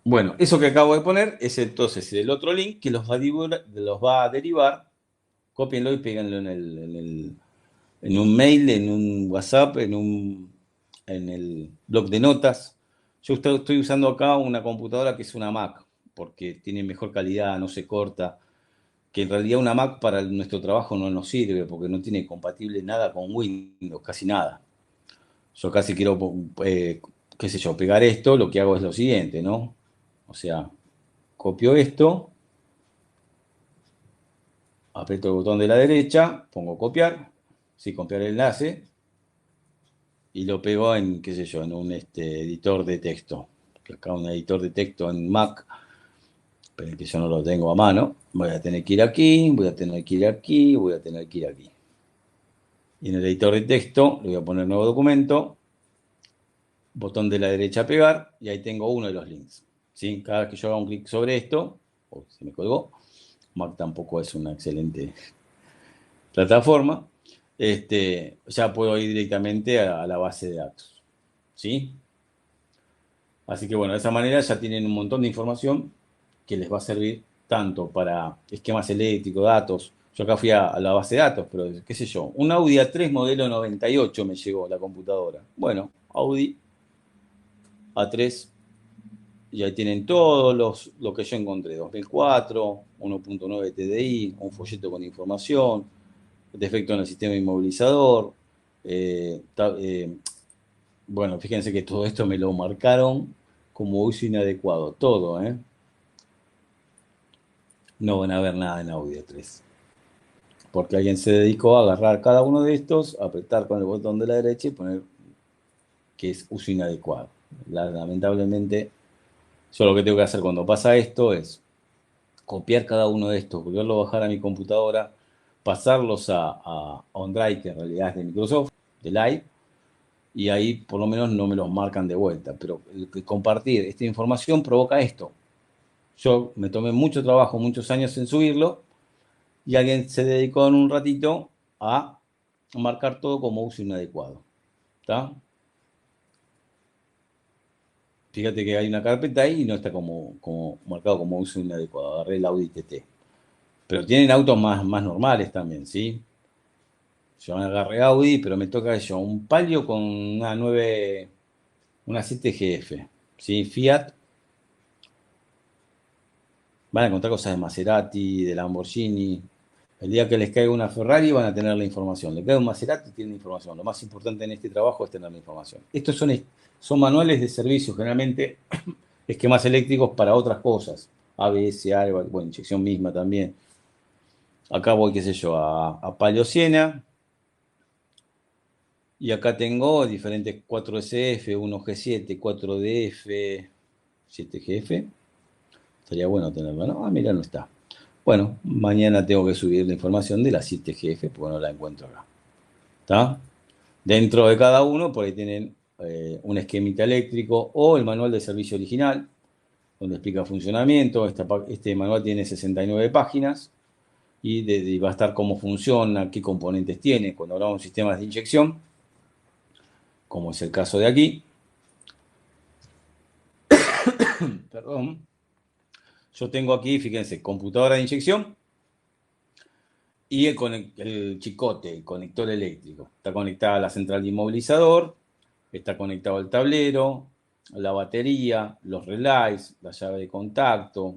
Speaker 1: Bueno, eso que acabo de poner es entonces el otro link que los va a derivar. Cópienlo y péganlo en un mail, en un WhatsApp, en el blog de notas. Yo estoy usando acá una computadora que es una Mac, porque tiene mejor calidad, no se corta, que en realidad una Mac para nuestro trabajo no nos sirve, porque no tiene compatible nada con Windows, casi nada. Yo casi quiero, qué sé yo, pegar esto, lo que hago es lo siguiente, ¿no? O sea, copio esto, aprieto el botón de la derecha, pongo copiar, sí, copiar el enlace, y lo pego en, qué sé yo, en un editor de texto. Acá un editor de texto en Mac, pero que yo no lo tengo a mano. Voy a tener que ir aquí, voy a tener que ir aquí, voy a tener que ir aquí. Y en el editor de texto le voy a poner nuevo documento, botón de la derecha pegar, y ahí tengo uno de los links. ¿Sí? Cada vez que yo haga un clic sobre esto, se me colgó, Mac tampoco es una excelente plataforma, ya puedo ir directamente a la base de datos. ¿Sí? Así que bueno, de esa manera ya tienen un montón de información que les va a servir tanto para esquemas eléctricos, datos. Yo acá fui a la base de datos, pero qué sé yo, un Audi A3 modelo 98 me llegó la computadora. Bueno, Audi A3 y ahí tienen todos lo que yo encontré. 2004, 1.9 TDI, un folleto con información, defecto en el sistema inmovilizador. Bueno, fíjense que todo esto me lo marcaron como uso inadecuado, todo, ¿eh? No van a ver nada en Audio 3. Porque alguien se dedicó a agarrar cada uno de estos, apretar con el botón de la derecha y poner que es uso inadecuado. Lamentablemente, yo lo que tengo que hacer cuando pasa esto es copiar cada uno de estos, volverlo a bajar a mi computadora, pasarlos a OneDrive, que en realidad es de Microsoft, de Live, y ahí por lo menos no me los marcan de vuelta. Pero compartir esta información provoca esto. Yo me tomé mucho trabajo, muchos años en subirlo, y alguien se dedicó en un ratito a marcar todo como uso inadecuado. ¿Está? Fíjate que hay una carpeta ahí y no está como marcado como uso inadecuado. Agarré el Audi TT. Pero tienen autos más normales también, ¿sí? Yo agarré Audi, pero me toca yo un Palio con una 7GF, ¿sí? Fiat. Van a encontrar cosas de Maserati, de Lamborghini. El día que les caiga una Ferrari van a tener la información. Le cae un Maserati, tienen información. Lo más importante en este trabajo es tener la información. Estos son manuales de servicio, generalmente esquemas eléctricos para otras cosas. ABS, airbag, bueno, inyección misma también. Acá voy, qué sé yo, a Palio Siena. Y acá tengo diferentes 4SF, 1G7, 4DF, 7GF. Estaría bueno tenerlo, ¿no? Ah, mira, no está. Bueno, mañana tengo que subir la información de la 7GF porque no la encuentro acá. ¿Está? Dentro de cada uno, por ahí tienen un esquemita eléctrico o el manual de servicio original, donde explica funcionamiento. Este manual tiene 69 páginas y va a estar cómo funciona, qué componentes tiene. Cuando hablamos de sistemas de inyección, como es el caso de aquí, perdón, yo tengo aquí, fíjense, computadora de inyección y el chicote, el conector eléctrico. Está conectada a la central de inmovilizador, está conectado al tablero, la batería, los relays, la llave de contacto.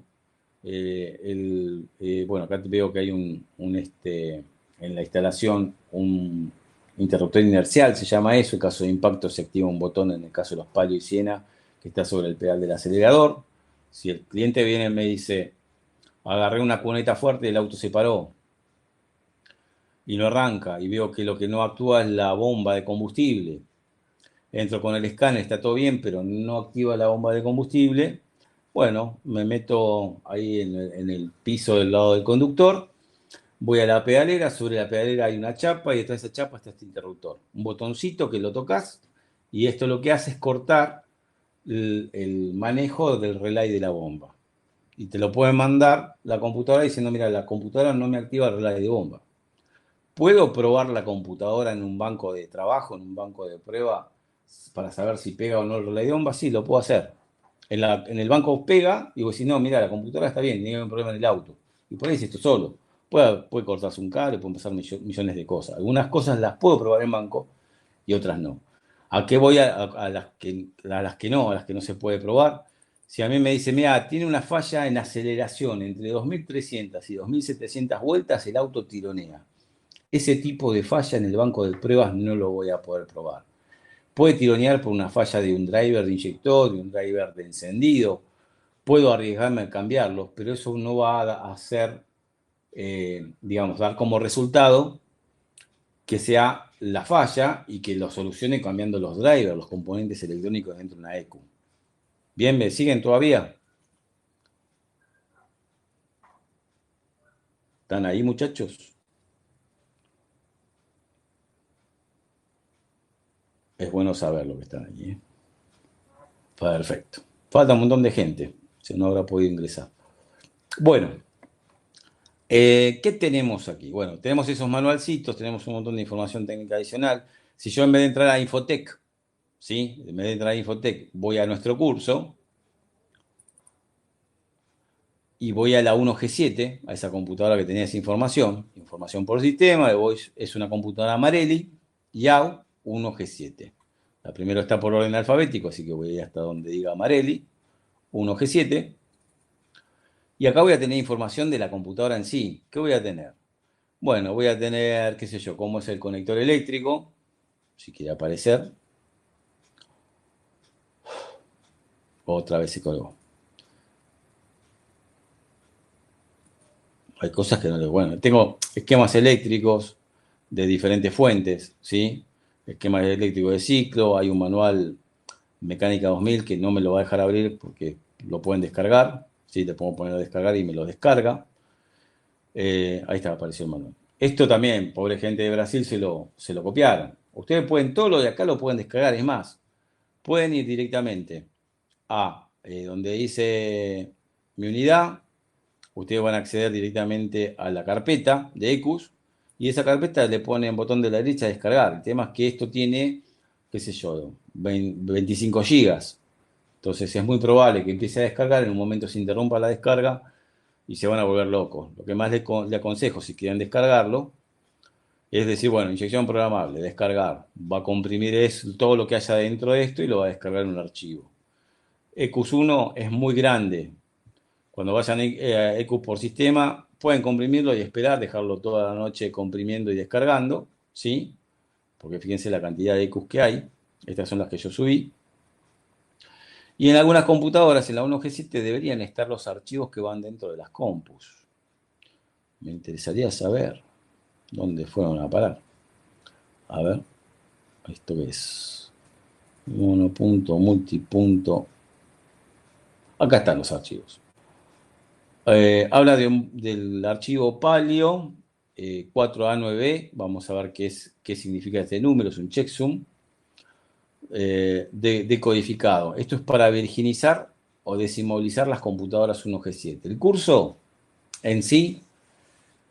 Speaker 1: Bueno, acá veo que hay en la instalación un interruptor inercial, se llama eso. En caso de impacto se activa un botón en el caso de los Palio y Siena que está sobre el pedal del acelerador. Si el cliente viene y me dice, agarré una cuneta fuerte y el auto se paró y no arranca y veo que lo que no actúa es la bomba de combustible entro con el escáner, está todo bien, pero no activa la bomba de combustible. Bueno, me meto ahí en el piso del lado del conductor, voy a la pedalera, sobre la pedalera hay una chapa y detrás de esa chapa está este interruptor. Un botoncito que lo tocas y esto lo que hace es cortar el manejo del relay de la bomba. Y te lo pueden mandar la computadora diciendo, mira, la computadora no me activa el relay de bomba. ¿Puedo probar la computadora en un banco de trabajo, en un banco de prueba, para saber si pega o no el relay de bomba? Sí, lo puedo hacer. En el banco pega y vos decís, no, mira, la computadora está bien, tiene un problema en el auto. Y por ahí dices esto solo. Puede cortarse un cable, pueden pasar millones de cosas. Algunas cosas las puedo probar en banco y otras no. ¿A qué voy a a las que no se puede probar? Si a mí me dice, mira, tiene una falla en aceleración entre 2300 y 2700 vueltas, el auto tironea. Ese tipo de falla en el banco de pruebas no lo voy a poder probar. Puede tironear por una falla de un driver de inyector, de un driver de encendido. Puedo arriesgarme a cambiarlos, pero eso no va a hacer, digamos, dar como resultado que sea la falla y que lo solucione cambiando los drivers, los componentes electrónicos dentro de una ECU. Bien, ¿me siguen todavía? ¿Están ahí, muchachos? Es bueno saber lo que están allí. Perfecto. Falta un montón de gente. Si no habrá podido ingresar. Bueno, ¿qué tenemos aquí? Bueno, tenemos esos manualcitos, tenemos un montón de información técnica adicional. Si yo en vez de entrar a Infotec, ¿sí? En vez de entrar a Infotec, voy a nuestro curso y voy a la 1G7, a esa computadora que tenía esa información por sistema, es una computadora Marelli, YAO 1G7. La primera está por orden alfabético, así que voy a ir hasta donde diga Marelli, 1G7. Y acá voy a tener información de la computadora en sí. ¿Qué voy a tener? Bueno, voy a tener, qué sé yo, cómo es el conector eléctrico, si quiere aparecer. Otra vez se colgó. Hay cosas que no le... Bueno, tengo esquemas eléctricos de diferentes fuentes, ¿sí? Esquemas eléctricos de ciclo, hay un manual Mecánica 2000 que no me lo va a dejar abrir porque lo pueden descargar, ¿sí? Le pongo poner a descargar y me lo descarga. Ahí está, apareció el manual. Esto también, pobre gente de Brasil, se lo copiaron. Ustedes pueden, todo lo de acá lo pueden descargar, es más, pueden ir directamente a donde dice mi unidad, ustedes van a acceder directamente a la carpeta de ECUS y esa carpeta le ponen botón de la derecha descargar. El tema es que esto tiene, qué sé yo, 25 gigas. Entonces es muy probable que empiece a descargar, en un momento se interrumpa la descarga y se van a volver locos. Lo que más le aconsejo si quieren descargarlo es decir, bueno, inyección programable, descargar. Va a comprimir todo lo que haya dentro de esto y lo va a descargar en un archivo. EQS1 es muy grande. Cuando vayan a EQ por sistema, pueden comprimirlo y esperar, dejarlo toda la noche comprimiendo y descargando, ¿sí? Porque fíjense la cantidad de EQs que hay. Estas son las que yo subí. Y en algunas computadoras, en la 1G7, deberían estar los archivos que van dentro de las compus. Me interesaría saber dónde fueron a parar. A ver, ¿esto qué es? Monopunto, multipunto. Acá están los archivos. Habla del archivo Palio 4A9B. Vamos a ver qué significa este número. Es un checksum decodificado. Esto es para virginizar o desinmovilizar las computadoras 1G7. El curso en sí,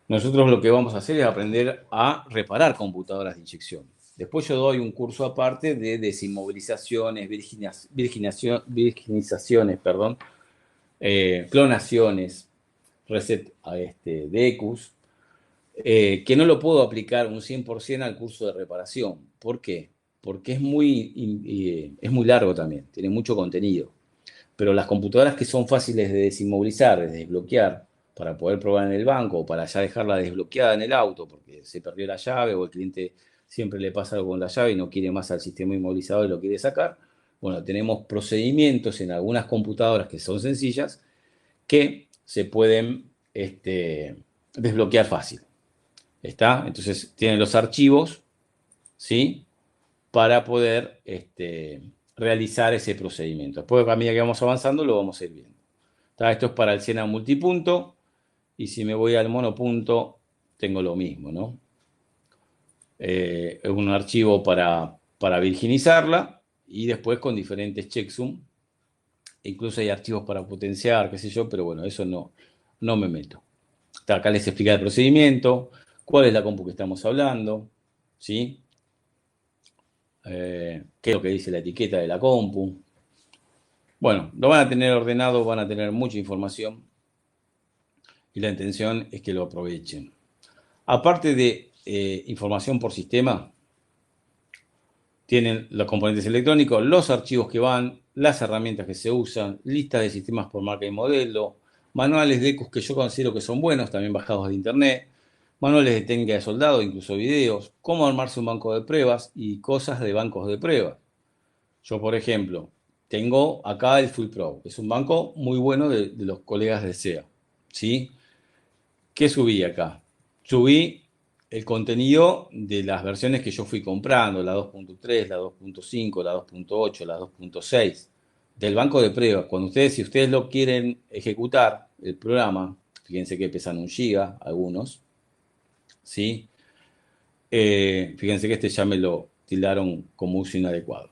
Speaker 1: nosotros lo que vamos a hacer es aprender a reparar computadoras de inyección. Después yo doy un curso aparte de desinmovilizaciones, virginizaciones, perdón, clonaciones, reset de ECUS, que no lo puedo aplicar un 100% al curso de reparación. ¿Por qué? Porque es muy largo también, tiene mucho contenido. Pero las computadoras que son fáciles de desinmovilizar, de desbloquear, para poder probar en el banco o para ya dejarla desbloqueada en el auto porque se perdió la llave o el cliente siempre le pasa algo con la llave y no quiere más al sistema inmovilizador y lo quiere sacar. Bueno, tenemos procedimientos en algunas computadoras que son sencillas que se pueden desbloquear fácil. ¿Está? Entonces tienen los archivos, ¿sí? para poder realizar ese procedimiento. Después, a medida que vamos avanzando, lo vamos a ir viendo. Esto es para el Siena multipunto, y si me voy al monopunto, tengo lo mismo, ¿no? Es un archivo para virginizarla, y después con diferentes checksum. Incluso hay archivos para potenciar, qué sé yo, pero bueno, eso no me meto. Acá les explica el procedimiento, cuál es la compu que estamos hablando, ¿sí? Qué es lo que dice la etiqueta de la compu. Bueno, lo van a tener ordenado, van a tener mucha información, y la intención es que lo aprovechen. Aparte de información por sistema, tienen los componentes electrónicos, los archivos que van, las herramientas que se usan, listas de sistemas por marca y modelo, manuales de ECUs que yo considero que son buenos, también bajados de internet, manuales de técnica de soldado, incluso videos, cómo armarse un banco de pruebas y cosas de bancos de pruebas. Yo, por ejemplo, tengo acá el Full Pro, es un banco muy bueno de los colegas de SEA, ¿sí? ¿Qué subí acá? Subí el contenido de las versiones que yo fui comprando, la 2.3, la 2.5, la 2.8, la 2.6, del banco de pruebas. Si ustedes lo quieren ejecutar, el programa, fíjense que pesan 1 GB algunos, ¿sí? Fíjense que ya me lo tildaron como uso inadecuado.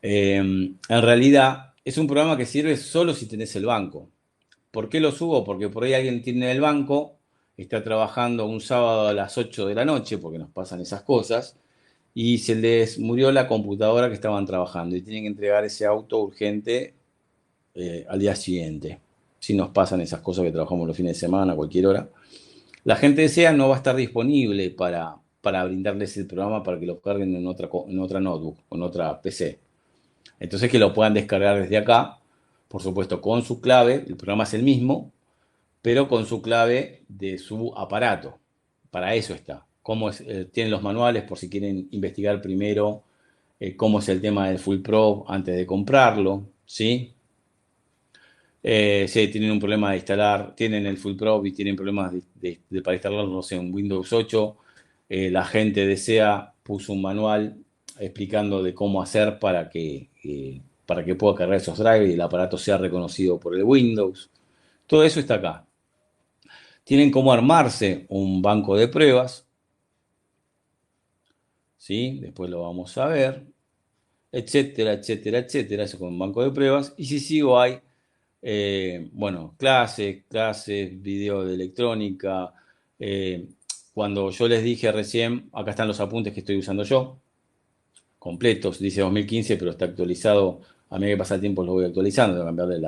Speaker 1: En realidad, es un programa que sirve solo si tenés el banco. ¿Por qué lo subo? Porque por ahí alguien tiene el banco, está trabajando un sábado a las 8 de la noche, porque nos pasan esas cosas, y se les murió la computadora que estaban trabajando y tienen que entregar ese auto urgente al día siguiente. Si nos pasan esas cosas que trabajamos los fines de semana, a cualquier hora. La gente de SEA no va a estar disponible para brindarles el programa para que lo carguen en otra notebook, o en otra PC. Entonces que lo puedan descargar desde acá, por supuesto con su clave, el programa es el mismo, pero con su clave de su aparato. Para eso está. Tienen los manuales por si quieren investigar primero cómo es el tema del Full Pro antes de comprarlo, ¿sí? Si tienen un problema de instalar, tienen el Full Pro y tienen problemas para instalarlo, no sé, en Windows 8, la gente de SEA puso un manual explicando de cómo hacer para que pueda cargar esos drivers y el aparato sea reconocido por el Windows. Todo eso está acá. Tienen cómo armarse un banco de pruebas, ¿sí? Después lo vamos a ver, etcétera, etcétera, etcétera. Eso con un banco de pruebas. Y si sigo hay, bueno, clases, video de electrónica. eh, Cuando yo les dije recién, acá están los apuntes que estoy usando yo, completos, dice 2015, pero está actualizado. A medida que pasa el tiempo lo voy actualizando, de cambiarle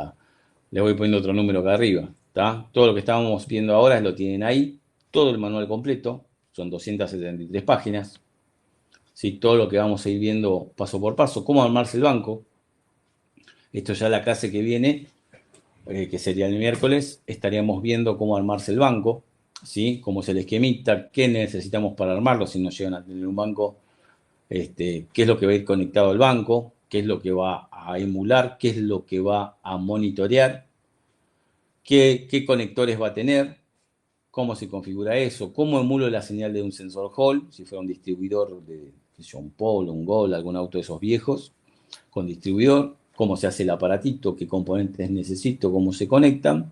Speaker 1: le voy poniendo otro número acá arriba, ¿está? Todo lo que estábamos viendo ahora lo tienen ahí, todo el manual completo, son 273 páginas, ¿sí? Todo lo que vamos a ir viendo paso por paso, cómo armarse el banco. Esto ya la clase que viene, que sería el miércoles, estaríamos viendo cómo armarse el banco, ¿sí? Cómo es el esquemita, qué necesitamos para armarlo si no llegan a tener un banco, qué es lo que va a ir conectado al banco, qué es lo que va a emular, qué es lo que va a monitorear, qué conectores va a tener, cómo se configura eso, cómo emulo la señal de un sensor Hall, si fuera un distribuidor de un Polo, un Gol, algún auto de esos viejos, con distribuidor, cómo se hace el aparatito, qué componentes necesito, cómo se conectan,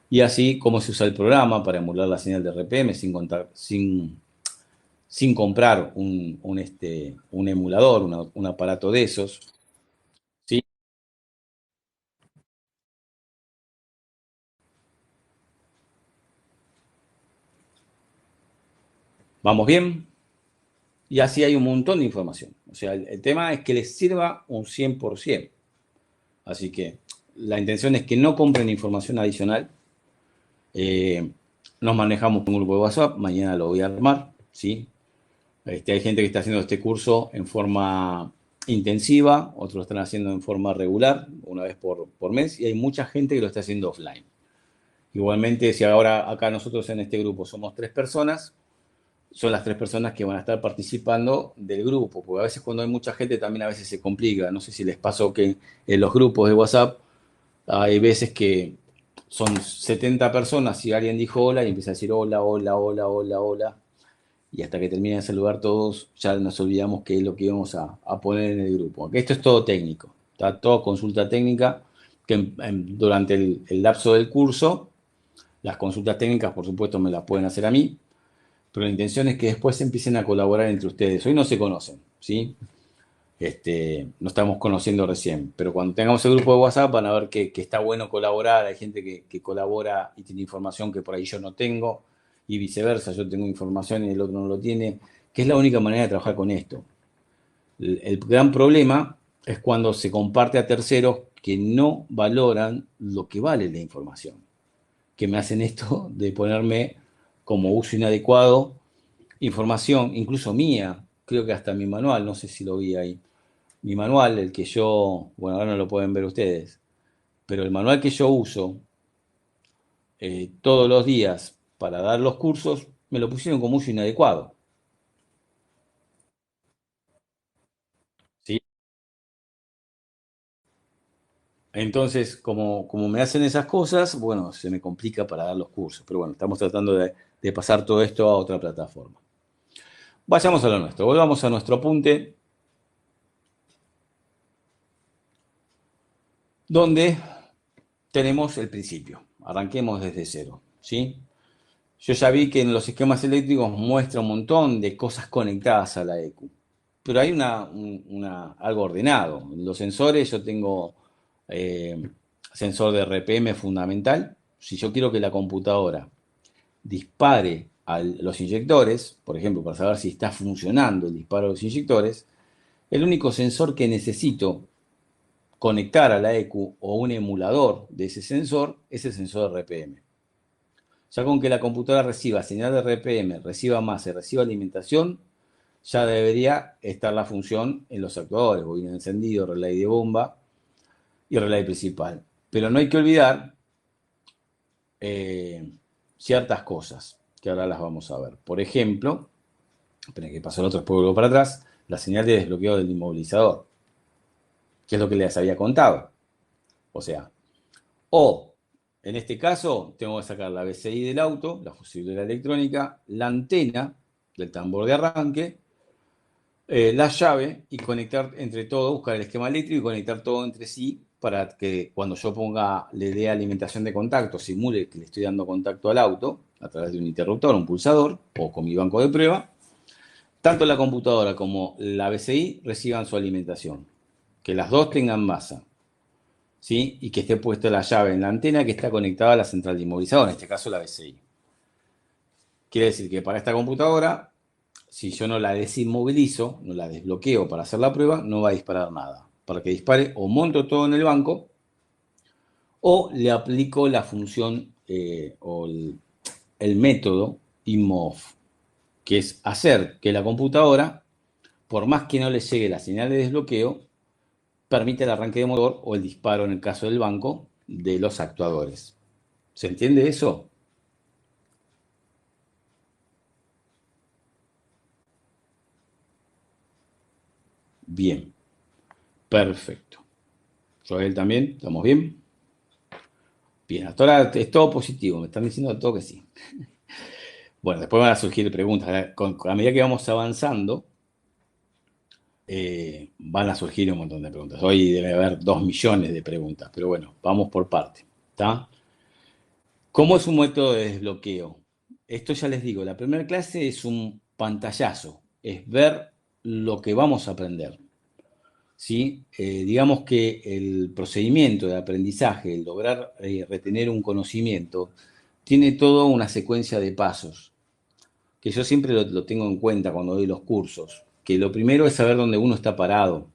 Speaker 1: y así cómo se usa el programa para emular la señal de RPM sin comprar un emulador, un aparato de esos. ¿Sí? ¿Vamos bien? Y así hay un montón de información. O sea, el tema es que les sirva un 100%. Así que la intención es que no compren información adicional. Eh, Nos manejamos con un grupo de WhatsApp, mañana lo voy a armar, ¿sí? Hay gente que está haciendo este curso en forma intensiva, otros lo están haciendo en forma regular, una vez por mes, y hay mucha gente que lo está haciendo offline. Igualmente, si ahora acá nosotros en este grupo somos 3 personas, son las 3 personas que van a estar participando del grupo, porque a veces cuando hay mucha gente también a veces se complica. No sé si les pasó que en los grupos de WhatsApp hay veces que son 70 personas y alguien dijo hola y empieza a decir hola, hola, hola, hola, hola. y hasta que terminen de saludar todos, ya nos olvidamos qué es lo que íbamos a poner en el grupo. Esto es todo técnico, está todo consulta técnica, que durante el lapso del curso, las consultas técnicas, por supuesto, me las pueden hacer a mí, pero la intención es que después empiecen a colaborar entre ustedes. Hoy no se conocen, ¿sí? Nos estamos conociendo recién, pero cuando tengamos el grupo de WhatsApp van a ver que está bueno colaborar, hay gente que colabora y tiene información que por ahí yo no tengo, y viceversa, yo tengo información y el otro no lo tiene, que es la única manera de trabajar con esto. El gran problema es cuando se comparte a terceros que no valoran lo que vale la información, que me hacen esto de ponerme como uso inadecuado información, incluso mía, creo que hasta mi manual, no sé si lo vi ahí, mi manual, el que yo, bueno, ahora no lo pueden ver ustedes, pero el manual que yo uso todos los días para dar los cursos, me lo pusieron como uso inadecuado. ¿Sí? Entonces, como me hacen esas cosas, bueno, se me complica para dar los cursos. Pero bueno, estamos tratando de pasar todo esto a otra plataforma. Vayamos a lo nuestro, volvamos a nuestro apunte, donde tenemos el principio. Arranquemos desde cero, ¿sí? Yo ya vi que en los esquemas eléctricos muestra un montón de cosas conectadas a la EQ, pero hay algo ordenado. En los sensores yo tengo eh, sensor de RPM fundamental. Si yo quiero que la computadora dispare a los inyectores, por ejemplo, para saber si está funcionando el disparo de los inyectores, el único sensor que necesito conectar a la EQ o un emulador de ese sensor es el sensor de RPM. Ya con que la computadora reciba señal de RPM, reciba masa y reciba alimentación, ya debería estar la función en los actuadores, bobina de encendido, relay de bomba y relay principal. Pero no hay que olvidar eh, ciertas cosas, que ahora las vamos a ver. Por ejemplo, esperen que pasó el otro, después vuelvo para atrás, la señal de desbloqueo del inmovilizador, que es lo que les había contado. O sea, o en este caso tengo que sacar la BCI del auto, la fusibilidad electrónica, la antena del tambor de arranque, la llave y conectar entre todo, buscar el esquema eléctrico y conectar todo entre sí para que cuando yo le dé alimentación de contacto, simule que le estoy dando contacto al auto a través de un interruptor, un pulsador o con mi banco de prueba, tanto la computadora como la BCI reciban su alimentación. Que las dos tengan masa, ¿sí? Y que esté puesta la llave en la antena que está conectada a la central de inmovilizador, en este caso la BCI. Quiere decir que para esta computadora, si yo no la desinmovilizo, no la desbloqueo para hacer la prueba, no va a disparar nada. Para que dispare, o monto todo en el banco, o le aplico la función o el método IMOV, que es hacer que la computadora, por más que no le llegue la señal de desbloqueo, permite el arranque de motor o el disparo, en el caso del banco, de los actuadores. ¿Se entiende eso? Bien, perfecto. Joel también, ¿estamos bien? Bien, hasta ahora es todo positivo, me están diciendo todo que sí. Bueno, después van a surgir preguntas. A medida que vamos avanzando, van a surgir un montón de preguntas. Hoy debe haber 2 millones de preguntas, pero bueno, vamos por parte. ¿Está? ¿Cómo es un método de desbloqueo? Esto ya les digo, la primera clase es un pantallazo, es ver lo que vamos a aprender. ¿Sí? Digamos que el procedimiento de aprendizaje, el lograr retener un conocimiento, tiene toda una secuencia de pasos, que yo siempre lo tengo en cuenta cuando doy los cursos, que lo primero es saber dónde uno está parado.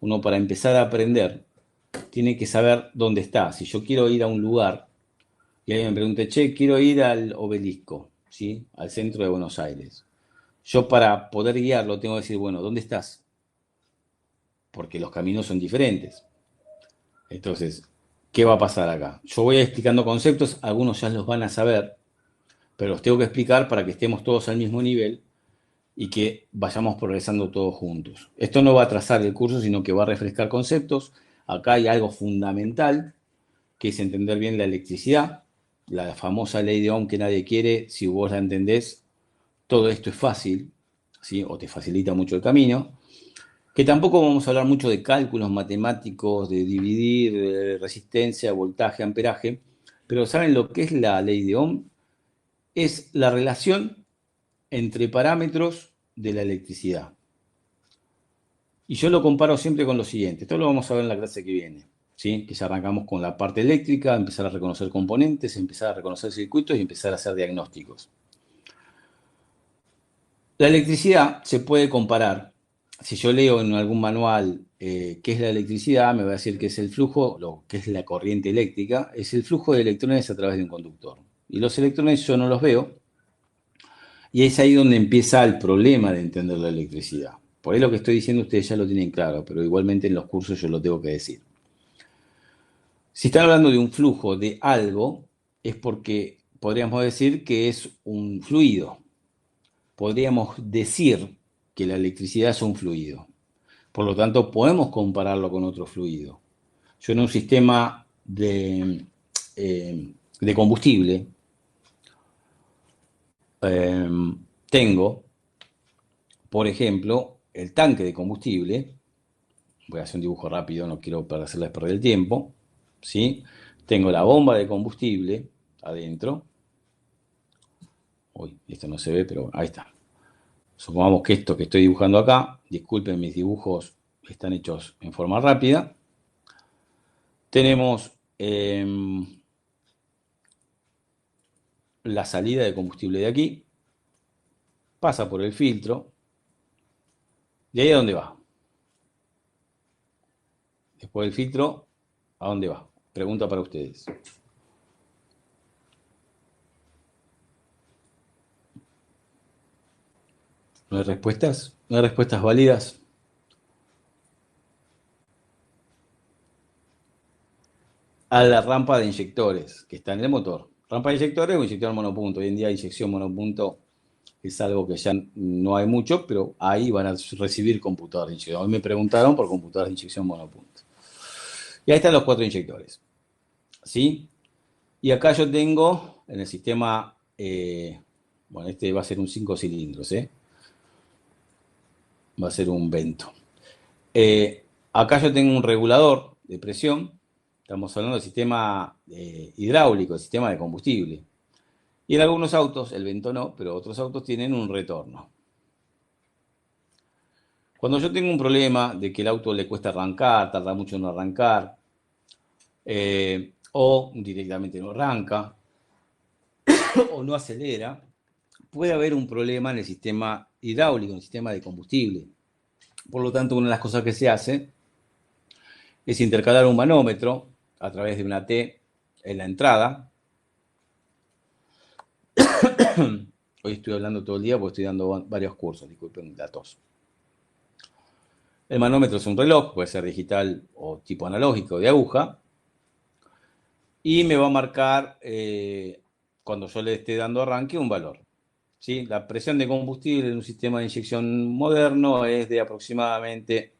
Speaker 1: Uno para empezar a aprender tiene que saber dónde está. Si yo quiero ir a un lugar y alguien me pregunta, che, quiero ir al obelisco, ¿sí? Al centro de Buenos Aires. Yo para poder guiarlo tengo que decir, bueno, ¿dónde estás? Porque los caminos son diferentes. Entonces, ¿qué va a pasar acá? Yo voy explicando conceptos, algunos ya los van a saber, pero los tengo que explicar para que estemos todos al mismo nivel y que vayamos progresando todos juntos. Esto no va a atrasar el curso, sino que va a refrescar conceptos. Acá hay algo fundamental, que es entender bien la electricidad, la famosa ley de Ohm que nadie quiere. Si vos la entendés, todo esto es fácil, ¿sí? O te facilita mucho el camino. Que tampoco vamos a hablar mucho de cálculos matemáticos, de dividir, de resistencia, voltaje, amperaje, pero ¿saben lo que es la ley de Ohm? Es la relación entre parámetros de la electricidad. Y yo lo comparo siempre con lo siguiente, esto lo vamos a ver en la clase que viene, ¿sí? Que ya arrancamos con la parte eléctrica, empezar a reconocer componentes, empezar a reconocer circuitos y empezar a hacer diagnósticos. La electricidad se puede comparar. Si yo leo en algún manual qué es la electricidad, me va a decir que es el flujo, lo que es la corriente eléctrica, es el flujo de electrones a través de un conductor. Y los electrones yo no los veo, y es ahí donde empieza el problema de entender la electricidad. Por ahí lo que estoy diciendo ustedes ya lo tienen claro, pero igualmente en los cursos yo lo tengo que decir. Si están hablando de un flujo de algo, es porque podríamos decir que es un fluido. Podríamos decir que la electricidad es un fluido. Por lo tanto, podemos compararlo con otro fluido. Yo en un sistema de combustible tengo, por ejemplo, el tanque de combustible. Voy a hacer un dibujo rápido, no quiero hacerles perder el tiempo. ¿Sí? Tengo la bomba de combustible adentro. Uy, esto no se ve, pero ahí está. Supongamos que esto que estoy dibujando acá, disculpen, mis dibujos están hechos en forma rápida. Tenemos la salida de combustible de aquí, pasa por el filtro, ¿de ahí a dónde va? Después del filtro, ¿a dónde va? Pregunta para ustedes. ¿No hay respuestas? ¿No hay respuestas válidas? A la rampa de inyectores que está en el motor. Rampa de inyectores o inyector monopunto. Hoy en día inyección monopunto es algo que ya no hay mucho, pero ahí van a recibir computadoras de inyección. Hoy me preguntaron por computadoras de inyección monopunto. Y ahí están los 4 inyectores. ¿Sí? Y acá yo tengo en el sistema, bueno, este va a ser un 5 cilindros, ¿eh? Va a ser un Vento. Acá yo tengo un regulador de presión. Estamos hablando del sistema hidráulico, el sistema de combustible. Y en algunos autos, el Vento no, pero otros autos tienen un retorno. Cuando yo tengo un problema de que el auto le cuesta arrancar, tarda mucho en arrancar, o directamente no arranca, o no acelera, puede haber un problema en el sistema hidráulico, en el sistema de combustible. Por lo tanto, una de las cosas que se hace es intercalar un manómetro a través de una T en la entrada. Hoy estoy hablando todo el día porque estoy dando varios cursos, disculpen la tos. El manómetro es un reloj, puede ser digital o tipo analógico de aguja, y me va a marcar, cuando yo le esté dando arranque, un valor. ¿Sí? La presión de combustible en un sistema de inyección moderno es de aproximadamente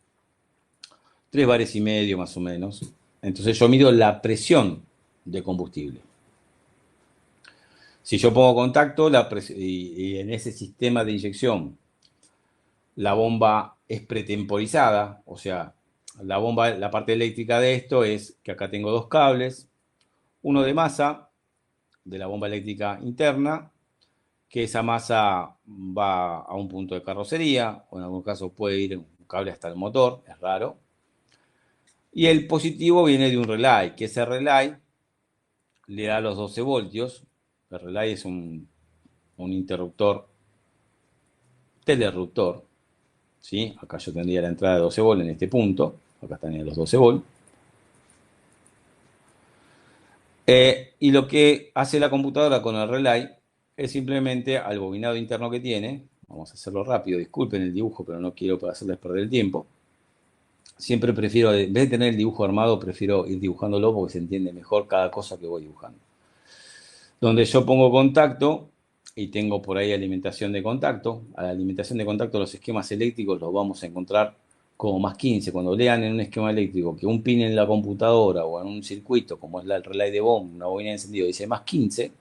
Speaker 1: 3 bares y medio más o menos. Entonces yo mido la presión de combustible. Si yo pongo contacto y en ese sistema de inyección la bomba es pretemporizada, o sea, la bomba, la parte eléctrica de esto es que acá tengo 2 cables, uno de masa de la bomba eléctrica interna, que esa masa va a un punto de carrocería, o en algún caso puede ir un cable hasta el motor, es raro. Y el positivo viene de un relay, que ese relay le da los 12 voltios. El relay es un interruptor telerruptor, ¿sí? Acá yo tendría la entrada de 12 volts en este punto, acá están los 12 volts. Y lo que hace la computadora con el relay es simplemente al bobinado interno que tiene, vamos a hacerlo rápido, disculpen el dibujo, pero no quiero hacerles perder el tiempo. Siempre prefiero, en vez de tener el dibujo armado, prefiero ir dibujándolo porque se entiende mejor cada cosa que voy dibujando. Donde yo pongo contacto y tengo por ahí alimentación de contacto. A la alimentación de contacto, los esquemas eléctricos los vamos a encontrar como más 15. Cuando lean en un esquema eléctrico que un pin en la computadora o en un circuito, como es el relay de Ohm, una bobina de encendido, dice más 15,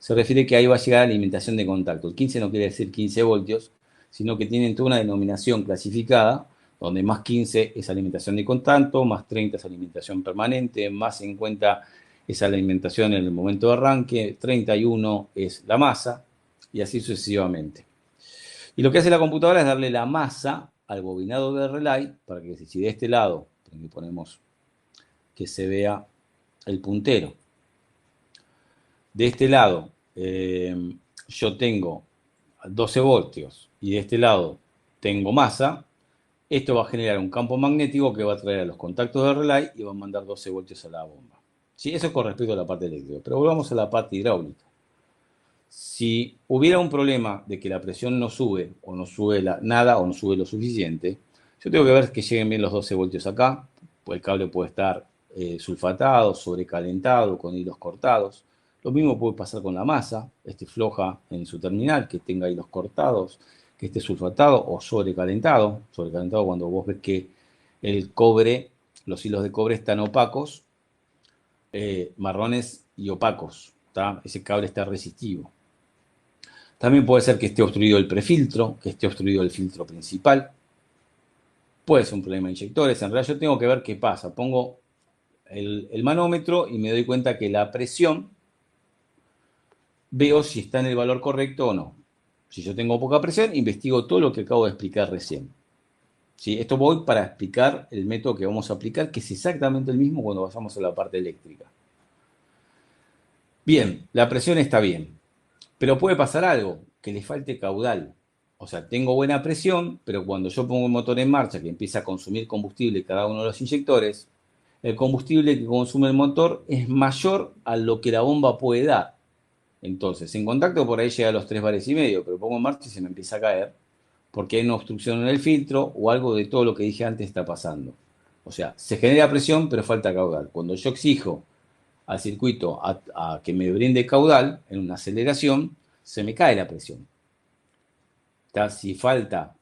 Speaker 1: se refiere que ahí va a llegar alimentación de contacto. El 15 no quiere decir 15 voltios, sino que tienen toda una denominación clasificada, donde más 15 es alimentación de contacto, más 30 es alimentación permanente, más 50 es alimentación en el momento de arranque, 31 es la masa, y así sucesivamente. Y lo que hace la computadora es darle la masa al bobinado de relay, para que si de este lado, ponemos que se vea el puntero, de este lado yo tengo 12 voltios y de este lado tengo masa, esto va a generar un campo magnético que va a traer a los contactos de relay y va a mandar 12 voltios a la bomba. ¿Sí? Eso con respecto a la parte eléctrica. Pero volvamos a la parte hidráulica. Si hubiera un problema de que la presión no sube o no sube nada o no sube lo suficiente, yo tengo que ver que lleguen bien los 12 voltios acá. Pues el cable puede estar sulfatado, sobrecalentado, con hilos cortados. Lo mismo puede pasar con la masa, floja en su terminal, que tenga hilos cortados, que esté sulfatado o sobrecalentado. Sobrecalentado cuando vos ves que el cobre, los hilos de cobre están opacos, marrones y opacos. ¿Tá? Ese cable está resistivo. También puede ser que esté obstruido el prefiltro, que esté obstruido el filtro principal. Puede ser un problema de inyectores. En realidad yo tengo que ver qué pasa. Pongo el manómetro y me doy cuenta que la presión, veo si está en el valor correcto o no. Si yo tengo poca presión, investigo todo lo que acabo de explicar recién. ¿Sí? Esto voy para explicar el método que vamos a aplicar, que es exactamente el mismo cuando vayamos a la parte eléctrica. Bien, la presión está bien, pero puede pasar algo, que le falte caudal. O sea, tengo buena presión, pero cuando yo pongo el motor en marcha, que empieza a consumir combustible cada uno de los inyectores, el combustible que consume el motor es mayor a lo que la bomba puede dar. Entonces, en contacto por ahí llega a los 3 bares y medio, pero pongo en marcha y se me empieza a caer, porque hay una obstrucción en el filtro o algo de todo lo que dije antes está pasando. O sea, se genera presión, pero falta caudal. Cuando yo exijo al circuito a que me brinde caudal en una aceleración, se me cae la presión. Si falta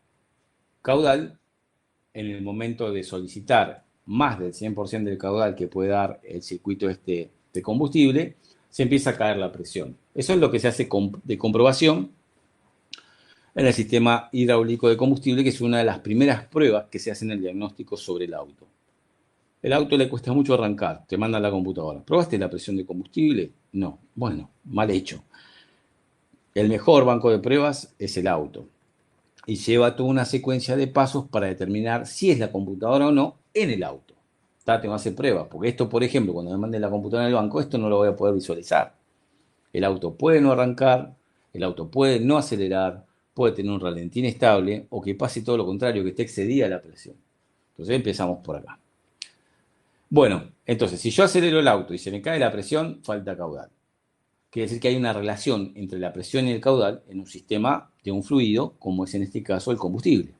Speaker 1: caudal, en el momento de solicitar más del 100% del caudal que puede dar el circuito de combustible, se empieza a caer la presión. Eso es lo que se hace de comprobación en el sistema hidráulico de combustible, que es una de las primeras pruebas que se hacen en el diagnóstico sobre el auto. El auto le cuesta mucho arrancar, te manda a la computadora. ¿Probaste la presión de combustible? No. Bueno, mal hecho. El mejor banco de pruebas es el auto. Y lleva toda una secuencia de pasos para determinar si es la computadora o no en el auto. Tengo que hacer pruebas, porque esto, por ejemplo, cuando me mande la computadora en el banco, esto no lo voy a poder visualizar. El auto puede no arrancar, el auto puede no acelerar, puede tener un ralentí inestable o que pase todo lo contrario, que esté excedida la presión. Entonces empezamos por acá. Bueno, entonces, si yo acelero el auto y se me cae la presión, falta caudal. Quiere decir que hay una relación entre la presión y el caudal en un sistema de un fluido, como es en este caso el combustible.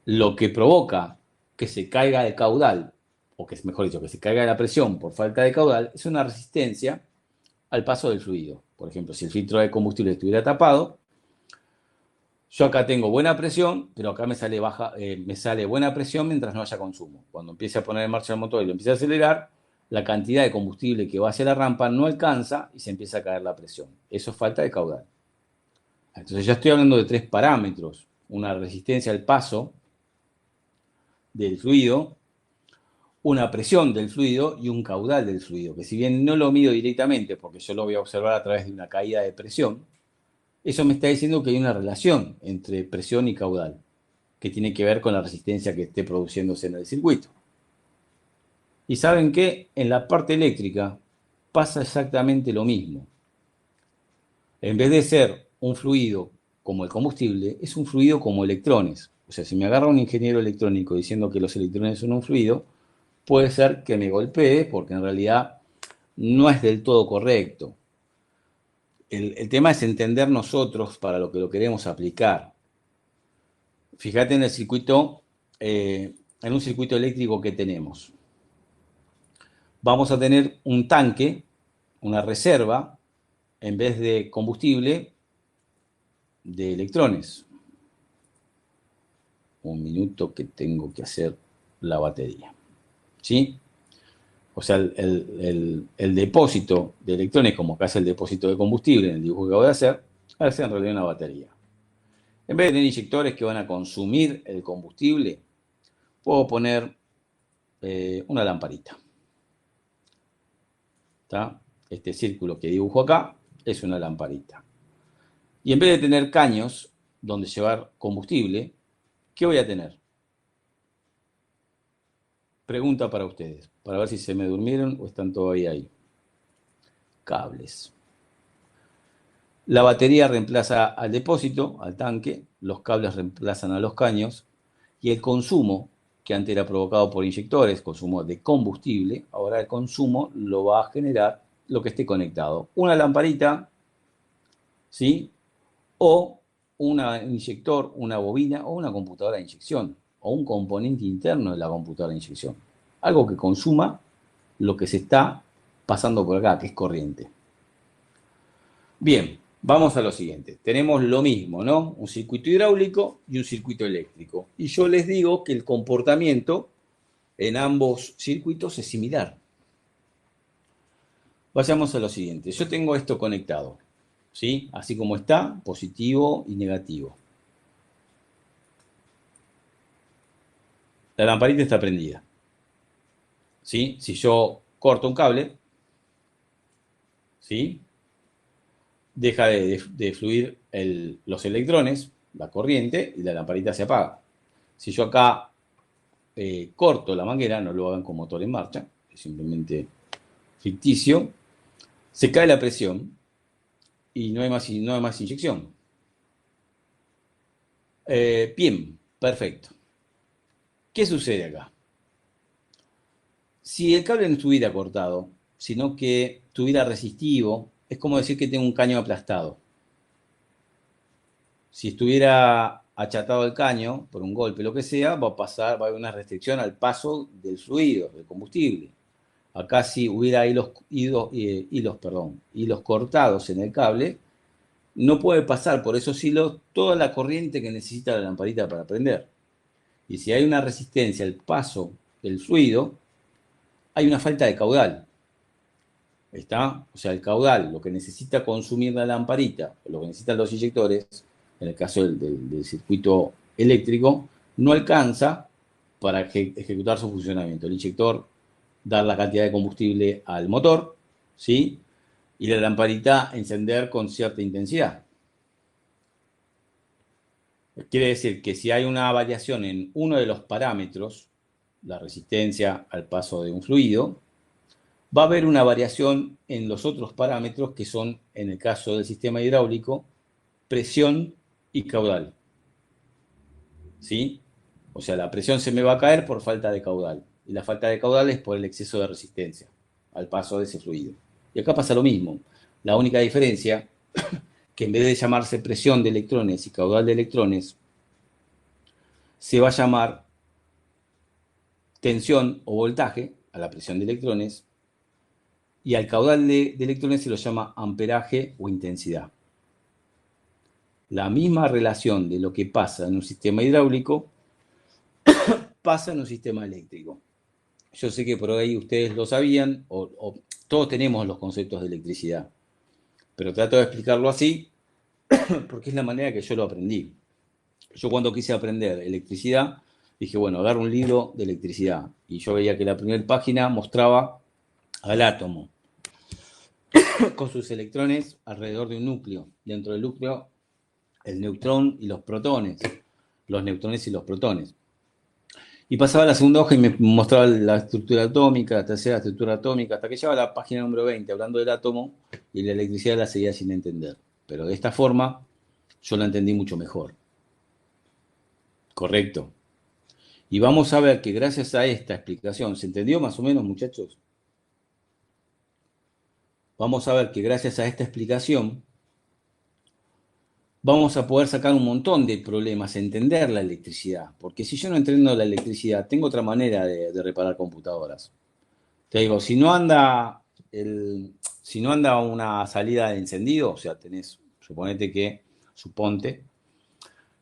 Speaker 1: Lo que provoca que se caiga el caudal, o que es mejor dicho, que se caiga la presión por falta de caudal, es una resistencia al paso del fluido. Por ejemplo, si el filtro de combustible estuviera tapado, yo acá tengo buena presión, pero acá me sale buena presión mientras no haya consumo. Cuando empiece a poner en marcha el motor y lo empiece a acelerar, la cantidad de combustible que va hacia la rampa no alcanza y se empieza a caer la presión. Eso es falta de caudal. Entonces ya estoy hablando de 3 parámetros. Una resistencia al paso del fluido, una presión del fluido y un caudal del fluido, que si bien no lo mido directamente, porque yo lo voy a observar a través de una caída de presión, eso me está diciendo que hay una relación entre presión y caudal, que tiene que ver con la resistencia que esté produciéndose en el circuito. Y saben que en la parte eléctrica pasa exactamente lo mismo. En vez de ser un fluido como el combustible, es un fluido como electrones. O sea, si me agarra un ingeniero electrónico diciendo que los electrones son un fluido, puede ser que me golpee porque en realidad no es del todo correcto. El tema es entender nosotros para lo que lo queremos aplicar. Fíjate en el circuito, en un circuito eléctrico que tenemos. Vamos a tener un tanque, una reserva, en vez de combustible, de electrones. Un minuto que tengo que hacer la batería. ¿Sí? o sea, el depósito de electrones, como acá es el depósito de combustible en el dibujo que acabo de hacer, va a ser en realidad una batería. En vez de tener inyectores que van a consumir el combustible, puedo poner una lamparita. ¿Está? Este círculo que dibujo acá es una lamparita. Y en vez de tener caños donde llevar combustible, ¿qué voy a tener? Pregunta para ustedes, para ver si se me durmieron o están todavía ahí. Cables. La batería reemplaza al depósito, al tanque, los cables reemplazan a los caños y el consumo, que antes era provocado por inyectores, consumo de combustible, ahora el consumo lo va a generar lo que esté conectado. Una lamparita, ¿sí? O un inyector, una bobina o una computadora de inyección o un componente interno de la computadora de inyección. Algo que consuma lo que se está pasando por acá, que es corriente. Bien, vamos a lo siguiente. Tenemos lo mismo, ¿no? Un circuito hidráulico y un circuito eléctrico. Y yo les digo que el comportamiento en ambos circuitos es similar. Vayamos a lo siguiente. Yo tengo esto conectado, ¿sí? Así como está, positivo y negativo. La lamparita está prendida, ¿sí? Si yo corto un cable, ¿sí? Deja de fluir los electrones, la corriente, y la lamparita se apaga. Si yo acá corto la manguera, no lo hagan con motor en marcha, es simplemente ficticio, se cae la presión y no hay más inyección. Bien, perfecto. ¿Qué sucede acá? Si el cable no estuviera cortado, sino que estuviera resistivo, es como decir que tengo un caño aplastado. Si estuviera achatado el caño por un golpe, lo que sea, va a haber una restricción al paso del fluido, del combustible. Acá si hubiera hilos cortados en el cable, no puede pasar por esos hilos toda la corriente que necesita la lamparita para prender. Y si hay una resistencia al paso del fluido, hay una falta de caudal. ¿Está? O sea, el caudal, lo que necesita consumir la lamparita, lo que necesitan los inyectores, en el caso del circuito eléctrico, no alcanza para ejecutar su funcionamiento. El inyector da la cantidad de combustible al motor, ¿sí? Y la lamparita encender con cierta intensidad. Quiere decir que si hay una variación en uno de los parámetros, la resistencia al paso de un fluido, va a haber una variación en los otros parámetros que son, en el caso del sistema hidráulico, presión y caudal. ¿Sí? O sea, la presión se me va a caer por falta de caudal. Y la falta de caudal es por el exceso de resistencia al paso de ese fluido. Y acá pasa lo mismo. La única diferencia, que en vez de llamarse presión de electrones y caudal de electrones, se va a llamar tensión o voltaje a la presión de electrones y al caudal de electrones se lo llama amperaje o intensidad. La misma relación de lo que pasa en un sistema hidráulico pasa en un sistema eléctrico. Yo sé que por ahí ustedes lo sabían o todos tenemos los conceptos de electricidad, pero trato de explicarlo así porque es la manera que yo lo aprendí. Yo cuando quise aprender electricidad, dije, bueno, agarro un libro de electricidad y yo veía que la primera página mostraba al átomo con sus electrones alrededor de un núcleo. Dentro del núcleo, el neutrón y los protones, los neutrones y los protones. Y pasaba a la segunda hoja y me mostraba la estructura atómica, la tercera estructura atómica, hasta que llegaba a la página número 20 hablando del átomo y la electricidad la seguía sin entender. Pero de esta forma yo la entendí mucho mejor. Correcto. Y vamos a ver que gracias a esta explicación, ¿se entendió más o menos, muchachos? Vamos a ver que gracias a esta explicación vamos a poder sacar un montón de problemas, entender la electricidad. Porque si yo no entiendo la electricidad, tengo otra manera de reparar computadoras. Te digo, si no anda una salida de encendido, o sea, suponte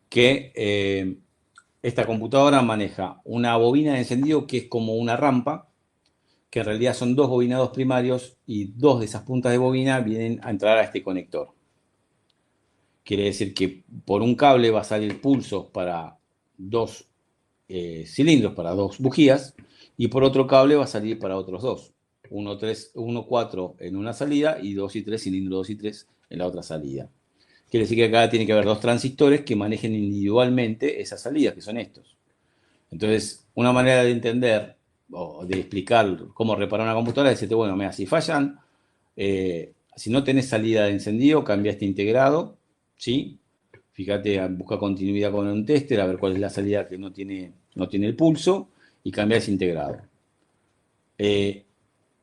Speaker 1: que esta computadora maneja una bobina de encendido que es como una rampa que en realidad son dos bobinados primarios y dos de esas puntas de bobina vienen a entrar a este conector. Quiere decir que por un cable va a salir pulsos para dos cilindros, para dos bujías, y por otro cable va a salir para otros dos. 1, 3, 1, 4 en una salida y 2 y 3, cilindro 2 y 3 en la otra salida. Quiere decir que acá tiene que haber dos transistores que manejen individualmente esas salidas, que son estos. Entonces, una manera de entender o de explicar cómo reparar una computadora es decirte, bueno, mira, si fallan, si no tenés salida de encendido, cambia este integrado, ¿sí? Fíjate, busca continuidad con un tester, a ver cuál es la salida que no tiene el pulso y cambia ese integrado.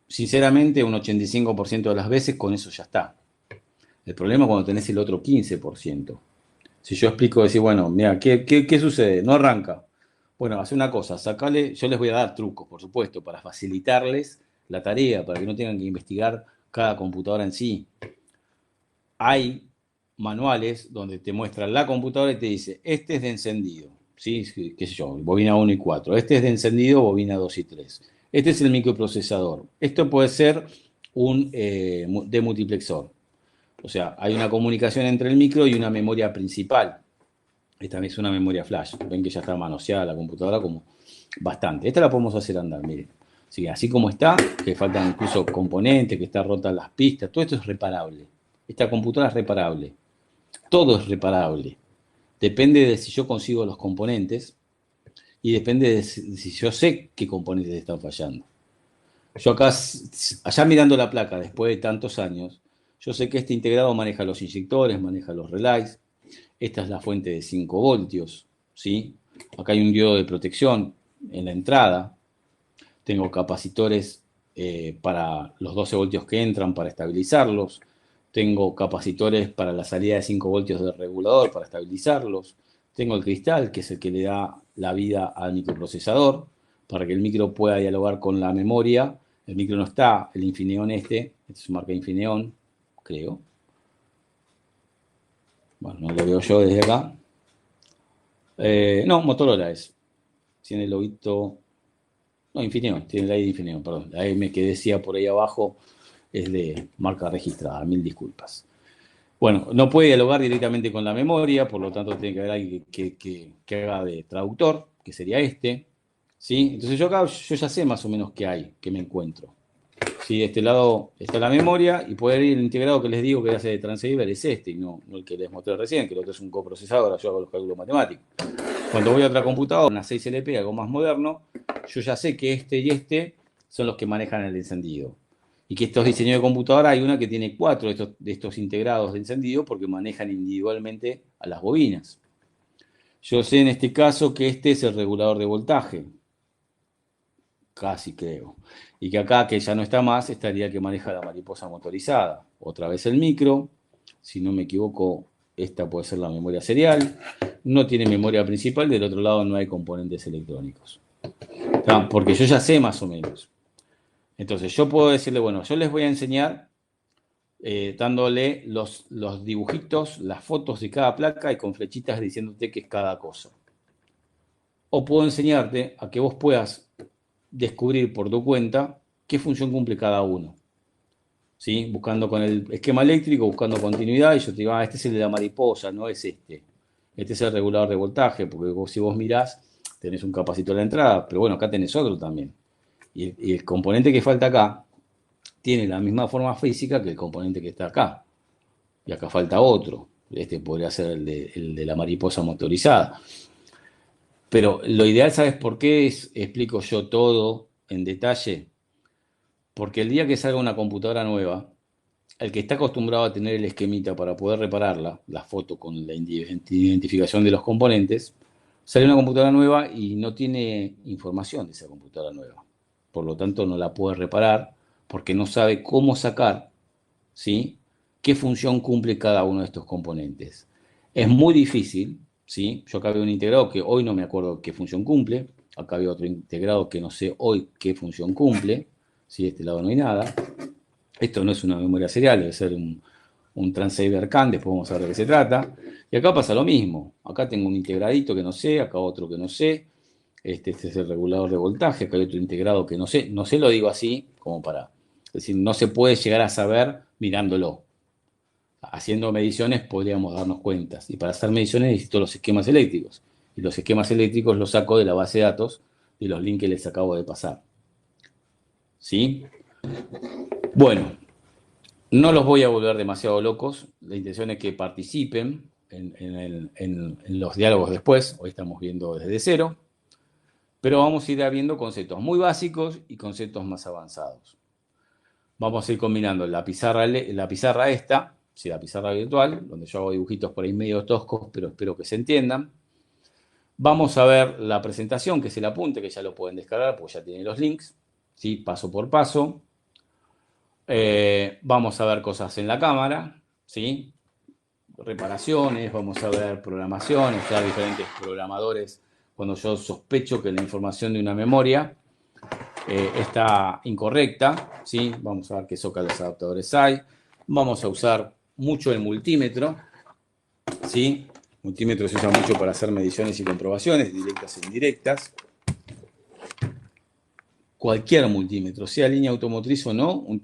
Speaker 1: Sinceramente, un 85% de las veces con eso ya está. El problema es cuando tenés el otro 15%. Si yo explico, decir, bueno, mira, ¿qué sucede? No arranca. Bueno, hace una cosa, sacale, yo les voy a dar trucos, por supuesto, para facilitarles la tarea, para que no tengan que investigar cada computadora en sí. Hay manuales donde te muestran la computadora y te dice, este es de encendido, ¿sí? Qué sé yo, bobina 1 y 4. Este es de encendido, bobina 2 y 3. Este es el microprocesador. Esto puede ser un demultiplexor. O sea, hay una comunicación entre el micro y una memoria principal. Esta es una memoria flash. Ven que ya está manoseada la computadora como bastante. Esta la podemos hacer andar, miren. Así como está, que faltan incluso componentes, que están rotas las pistas, todo esto es reparable. Esta computadora es reparable. Todo es reparable. Depende de si yo consigo los componentes y depende de si yo sé qué componentes están fallando. Yo acá, allá mirando la placa, después de tantos años, yo sé que este integrado maneja los inyectores, maneja los relays. Esta es la fuente de 5 voltios, ¿sí? Acá hay un diodo de protección en la entrada. Tengo capacitores para los 12 voltios que entran para estabilizarlos. Tengo capacitores para la salida de 5 voltios del regulador para estabilizarlos. Tengo el cristal, que es el que le da la vida al microprocesador, para que el micro pueda dialogar con la memoria. El micro no está, el Infineon este es su marca Infineon, creo. Bueno, no lo veo yo desde acá. No, Motorola es. Tiene el logito. No, Infineon, tiene la I de Infineon, perdón. La M que decía por ahí abajo es de marca registrada, mil disculpas. Bueno, no puede dialogar directamente con la memoria, por lo tanto tiene que haber alguien que haga de traductor, que sería este. ¿Sí? Entonces yo acá yo ya sé más o menos qué hay, qué me encuentro. ¿Sí? De este lado está la memoria y poder ir el integrado que les digo que hace de transceiver es este y no el que les mostré recién, que el otro es un coprocesador, yo hago los cálculos matemáticos. Cuando voy a otra computadora, una 6LP, algo más moderno, yo ya sé que este y este son los que manejan el encendido. Y que estos diseños de computadora hay una que tiene 4 de estos integrados de encendido porque manejan individualmente a las bobinas. Yo sé en este caso que este es el regulador de voltaje. Casi creo. Y que acá, que ya no está más, estaría el que maneja la mariposa motorizada. Otra vez el micro. Si no me equivoco, esta puede ser la memoria serial. No tiene memoria principal, del otro lado no hay componentes electrónicos. Porque yo ya sé más o menos. Entonces yo puedo decirle, bueno, yo les voy a enseñar dándole los dibujitos, las fotos de cada placa y con flechitas diciéndote qué es cada cosa. O puedo enseñarte a que vos puedas descubrir por tu cuenta qué función cumple cada uno. ¿Sí? Buscando con el esquema eléctrico, buscando continuidad, y yo te digo, este es el de la mariposa, no es este. Este es el regulador de voltaje, porque si vos mirás, tenés un capacitor a la entrada, pero bueno, acá tenés otro también. Y el componente que falta acá tiene la misma forma física que el componente que está acá. Y acá falta otro. Este podría ser el de la mariposa motorizada. Pero lo ideal, ¿sabes por qué? Explico yo todo en detalle. Porque el día que salga una computadora nueva, el que está acostumbrado a tener el esquemita para poder repararla, la foto con la identificación de los componentes, sale una computadora nueva y no tiene información de esa computadora nueva. Por lo tanto, no la puede reparar porque no sabe cómo sacar, ¿sí? ¿Qué función cumple cada uno de estos componentes? Es muy difícil, ¿sí? Yo acá veo un integrado que hoy no me acuerdo qué función cumple. Acá veo otro integrado que no sé hoy qué función cumple. ¿Sí? De este lado no hay nada. Esto no es una memoria serial, debe ser un transceiver CAN, después vamos a ver de qué se trata. Y acá pasa lo mismo. Acá tengo un integradito que no sé, acá otro que no sé. Este es el regulador de voltaje, acá hay otro integrado que no sé, lo digo así, como para, es decir, no se puede llegar a saber mirándolo. Haciendo mediciones podríamos darnos cuenta. Y para hacer mediciones necesito los esquemas eléctricos. Y los esquemas eléctricos los saco de la base de datos de los links que les acabo de pasar. ¿Sí? Bueno, no los voy a volver demasiado locos. La intención es que participen en los diálogos después. Hoy estamos viendo desde cero. Pero vamos a ir viendo conceptos muy básicos y conceptos más avanzados. Vamos a ir combinando la pizarra esta, sí, la pizarra virtual, donde yo hago dibujitos por ahí medio toscos, pero espero que se entiendan. Vamos a ver la presentación, que es el apunte, que ya lo pueden descargar, porque ya tiene los links, ¿sí? Paso por paso. Vamos a ver cosas en la cámara, ¿sí? Reparaciones, vamos a ver programaciones, ya diferentes programadores, cuando yo sospecho que la información de una memoria está incorrecta, ¿sí? Vamos a ver qué zócalos adaptadores hay. Vamos a usar mucho el multímetro, ¿sí? El multímetro se usa mucho para hacer mediciones y comprobaciones, directas e indirectas. Cualquier multímetro, sea línea automotriz o no, un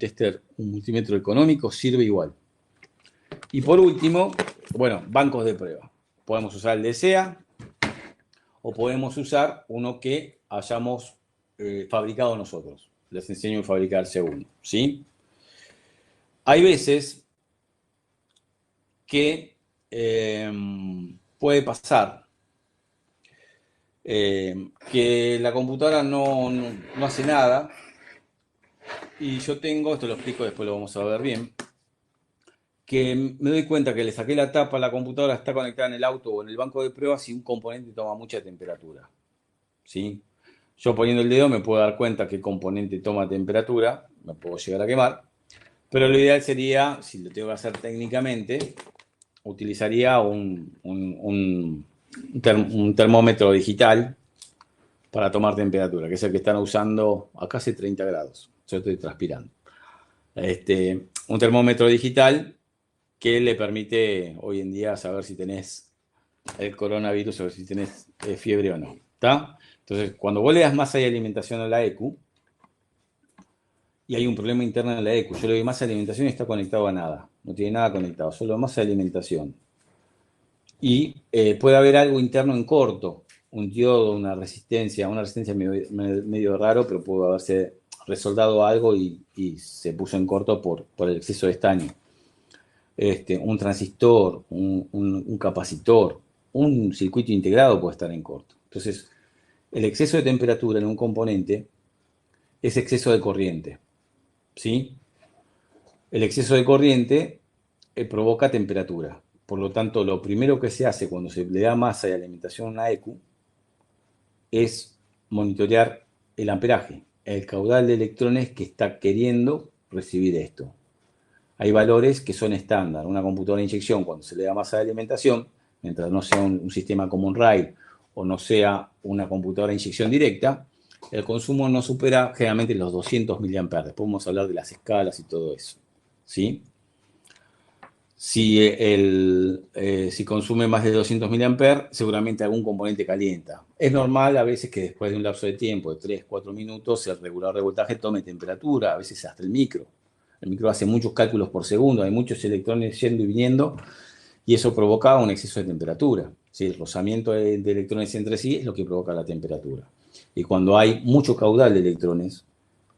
Speaker 1: multímetro económico sirve igual. Y por último, bueno, bancos de prueba. Podemos usar el de SEA o podemos usar uno que hayamos fabricado nosotros. Les enseño a fabricarse uno, ¿sí? Hay veces que puede pasar que la computadora no hace nada y yo tengo, esto lo explico, después lo vamos a ver bien, que me doy cuenta que le saqué la tapa, la computadora está conectada en el auto o en el banco de pruebas y un componente toma mucha temperatura, ¿sí? Yo poniendo el dedo me puedo dar cuenta que el componente toma temperatura, me puedo llegar a quemar, pero lo ideal sería, si lo tengo que hacer técnicamente, utilizaría un termómetro digital para tomar temperatura, que es el que están usando acá hace 30 grados. Yo estoy transpirando. Un termómetro digital que le permite hoy en día saber si tenés el coronavirus o si tenés fiebre o no. ¿Está? Entonces, cuando vos le das masa y alimentación a la EQ, y hay un problema interno en la EQ, yo le doy masa de alimentación y está conectado a nada. No tiene nada conectado, solo masa de alimentación. Y puede haber algo interno en corto, un diodo, una resistencia medio raro, pero puede haberse resoldado algo y se puso en corto por el exceso de estaño. Un transistor, un capacitor, un circuito integrado puede estar en corto. Entonces, el exceso de temperatura en un componente es exceso de corriente, ¿sí? El exceso de corriente provoca temperatura. Por lo tanto, lo primero que se hace cuando se le da masa y alimentación a una EQ es monitorear el amperaje, el caudal de electrones que está queriendo recibir esto. Hay valores que son estándar. Una computadora de inyección, cuando se le da masa de alimentación, mientras no sea un sistema como un RAID o no sea una computadora de inyección directa, el consumo no supera generalmente los 200 mA. Después vamos a hablar de las escalas y todo eso, ¿sí? Si consume más de 200 mA, seguramente algún componente calienta. Es normal a veces que después de un lapso de tiempo de 3-4 minutos el regulador de voltaje tome temperatura, a veces hasta el micro. El micro hace muchos cálculos por segundo, hay muchos electrones yendo y viniendo y eso provoca un exceso de temperatura. ¿Sí? El rozamiento de electrones entre sí es lo que provoca la temperatura. Y cuando hay mucho caudal de electrones,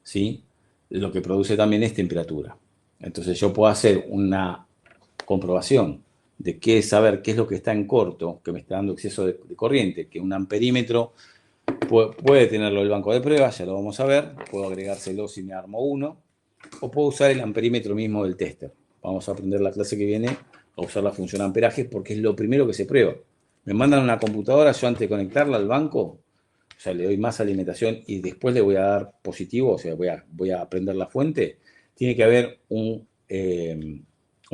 Speaker 1: ¿sí? Lo que produce también es temperatura. Entonces yo puedo hacer una comprobación de saber qué es lo que está en corto, que me está dando exceso de corriente, que un amperímetro puede tenerlo el banco de pruebas, ya lo vamos a ver, puedo agregárselo si me armo uno, o puedo usar el amperímetro mismo del tester. Vamos a aprender la clase que viene a usar la función amperaje porque es lo primero que se prueba. Me mandan una computadora, yo antes de conectarla al banco, o sea, le doy más alimentación y después le voy a dar positivo, o sea, voy a prender la fuente, tiene que haber un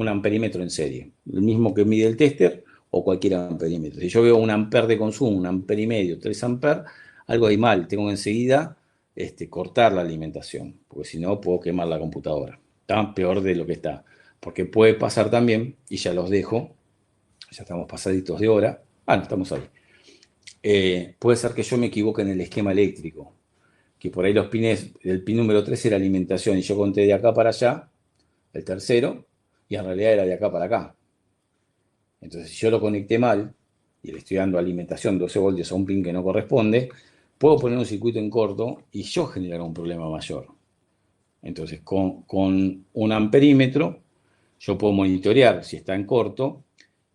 Speaker 1: amperímetro en serie, el mismo que mide el tester o cualquier amperímetro. Si yo veo un amper de consumo, un amper y medio, 3 amper, algo hay mal, tengo que enseguida cortar la alimentación, porque si no puedo quemar la computadora. Está peor de lo que está. Porque puede pasar también, y ya los dejo, ya estamos pasaditos de hora, no estamos ahí. puede ser que yo me equivoque en el esquema eléctrico, que por ahí los pines, el pin número 3 era alimentación y yo conté de acá para allá, el tercero, y en realidad era de acá para acá. Entonces, si yo lo conecté mal y le estoy dando alimentación 12 voltios a un pin que no corresponde, puedo poner un circuito en corto y yo generar un problema mayor. Entonces, con un amperímetro, yo puedo monitorear si está en corto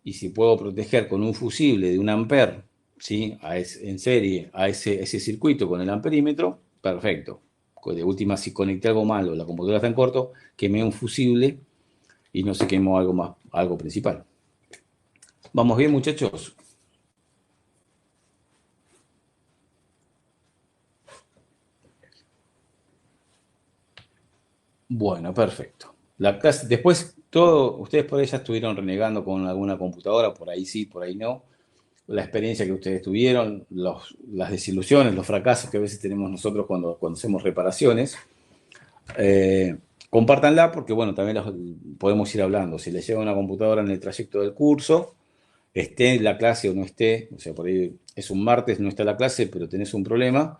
Speaker 1: y si puedo proteger con un fusible de un amper, ¿sí? En serie a ese circuito con el amperímetro, perfecto. De última, si conecté algo malo, la computadora está en corto, quemé un fusible y no se quemó algo más, algo principal. ¿Vamos bien, muchachos? Bueno, perfecto. La clase, después, todo, ustedes por ahí ya estuvieron renegando con alguna computadora, por ahí sí, por ahí no. La experiencia que ustedes tuvieron, las desilusiones, los fracasos que a veces tenemos nosotros cuando hacemos reparaciones. Eh, Compártanla porque, bueno, también podemos ir hablando. Si les llega una computadora en el trayecto del curso, esté en la clase o no esté, o sea, por ahí es un martes, no está la clase, pero tenés un problema,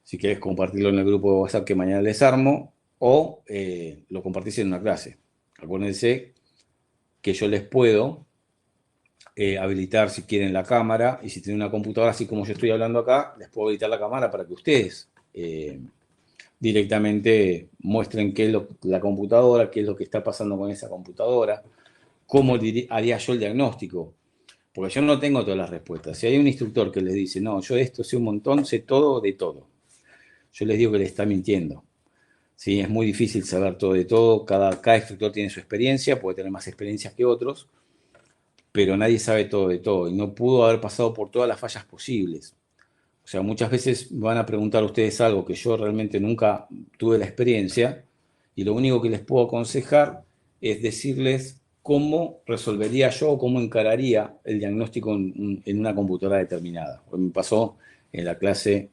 Speaker 1: si querés compartirlo en el grupo de WhatsApp que mañana les armo, o lo compartís en una clase. Acuérdense que yo les puedo habilitar si quieren la cámara y si tienen una computadora así como yo estoy hablando acá, les puedo habilitar la cámara para que ustedes directamente muestren qué es la computadora, qué es lo que está pasando con esa computadora, cómo haría yo el diagnóstico. Porque yo no tengo todas las respuestas. Si hay un instructor que les dice, no, yo de esto sé un montón, sé todo de todo, yo les digo que le está mintiendo. ¿Sí? Es muy difícil saber todo de todo. Cada instructor tiene su experiencia, puede tener más experiencias que otros, pero nadie sabe todo de todo y no pudo haber pasado por todas las fallas posibles. O sea, muchas veces van a preguntar a ustedes algo que yo realmente nunca tuve la experiencia y lo único que les puedo aconsejar es decirles cómo resolvería yo o cómo encararía el diagnóstico en una computadora determinada. Hoy me pasó en la clase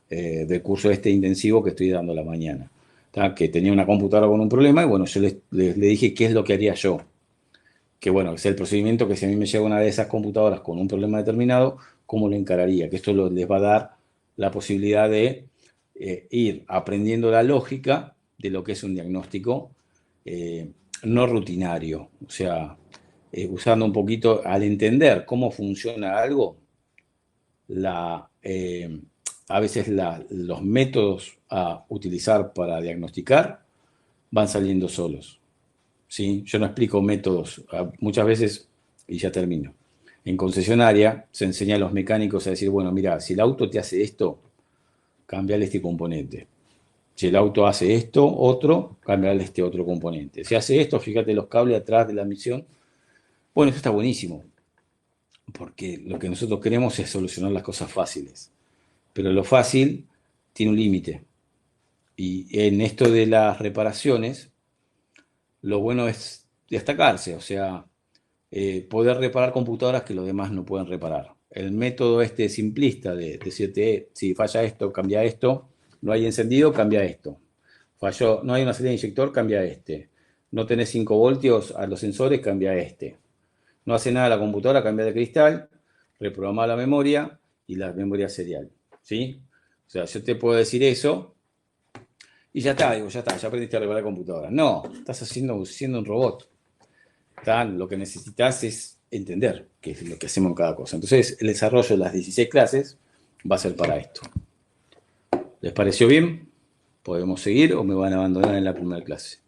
Speaker 1: del curso este intensivo que estoy dando la mañana, ¿tá? Que tenía una computadora con un problema y bueno, yo le dije qué es lo que haría yo. Que bueno, es el procedimiento que si a mí me llega una de esas computadoras con un problema determinado, ¿cómo lo encararía? Que esto les va a dar la posibilidad de ir aprendiendo la lógica de lo que es un diagnóstico eh, no rutinario. O sea, usando un poquito, al entender cómo funciona algo, la, eh, a veces los métodos a utilizar para diagnosticar van saliendo solos. ¿Sí? Yo no explico métodos. Muchas veces, y ya termino, en concesionaria se enseña a los mecánicos a decir, bueno, mira, si el auto te hace esto, cambiale este componente. Si el auto hace esto, otro, cambiale este otro componente. Si hace esto, fíjate los cables atrás de la misión. Bueno, eso está buenísimo, porque lo que nosotros queremos es solucionar las cosas fáciles. Pero lo fácil tiene un límite. Y en esto de las reparaciones, lo bueno es destacarse, o sea, poder reparar computadoras que los demás no pueden reparar. El método este simplista de decirte, si falla esto, cambia esto, no hay encendido, cambia esto. Falló, no hay una salida de inyector, cambia este. No tenés 5 voltios a los sensores, cambia este. No hace nada la computadora, cambia de cristal, reprograma la memoria y la memoria serial. ¿Sí? O sea, yo te puedo decir eso y ya está, digo, ya está, ya aprendiste a reparar computadoras. No, estás siendo un robot. Lo que necesitas es entender qué es lo que hacemos en cada cosa. Entonces, el desarrollo de las 16 clases va a ser para esto. ¿Les pareció bien? ¿Podemos seguir o me van a abandonar en la primera clase?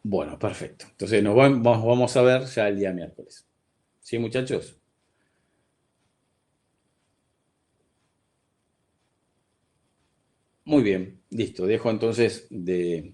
Speaker 1: Bueno, perfecto. Entonces, vamos a ver ya el día miércoles. ¿Sí, muchachos? Muy bien, listo. Dejo entonces de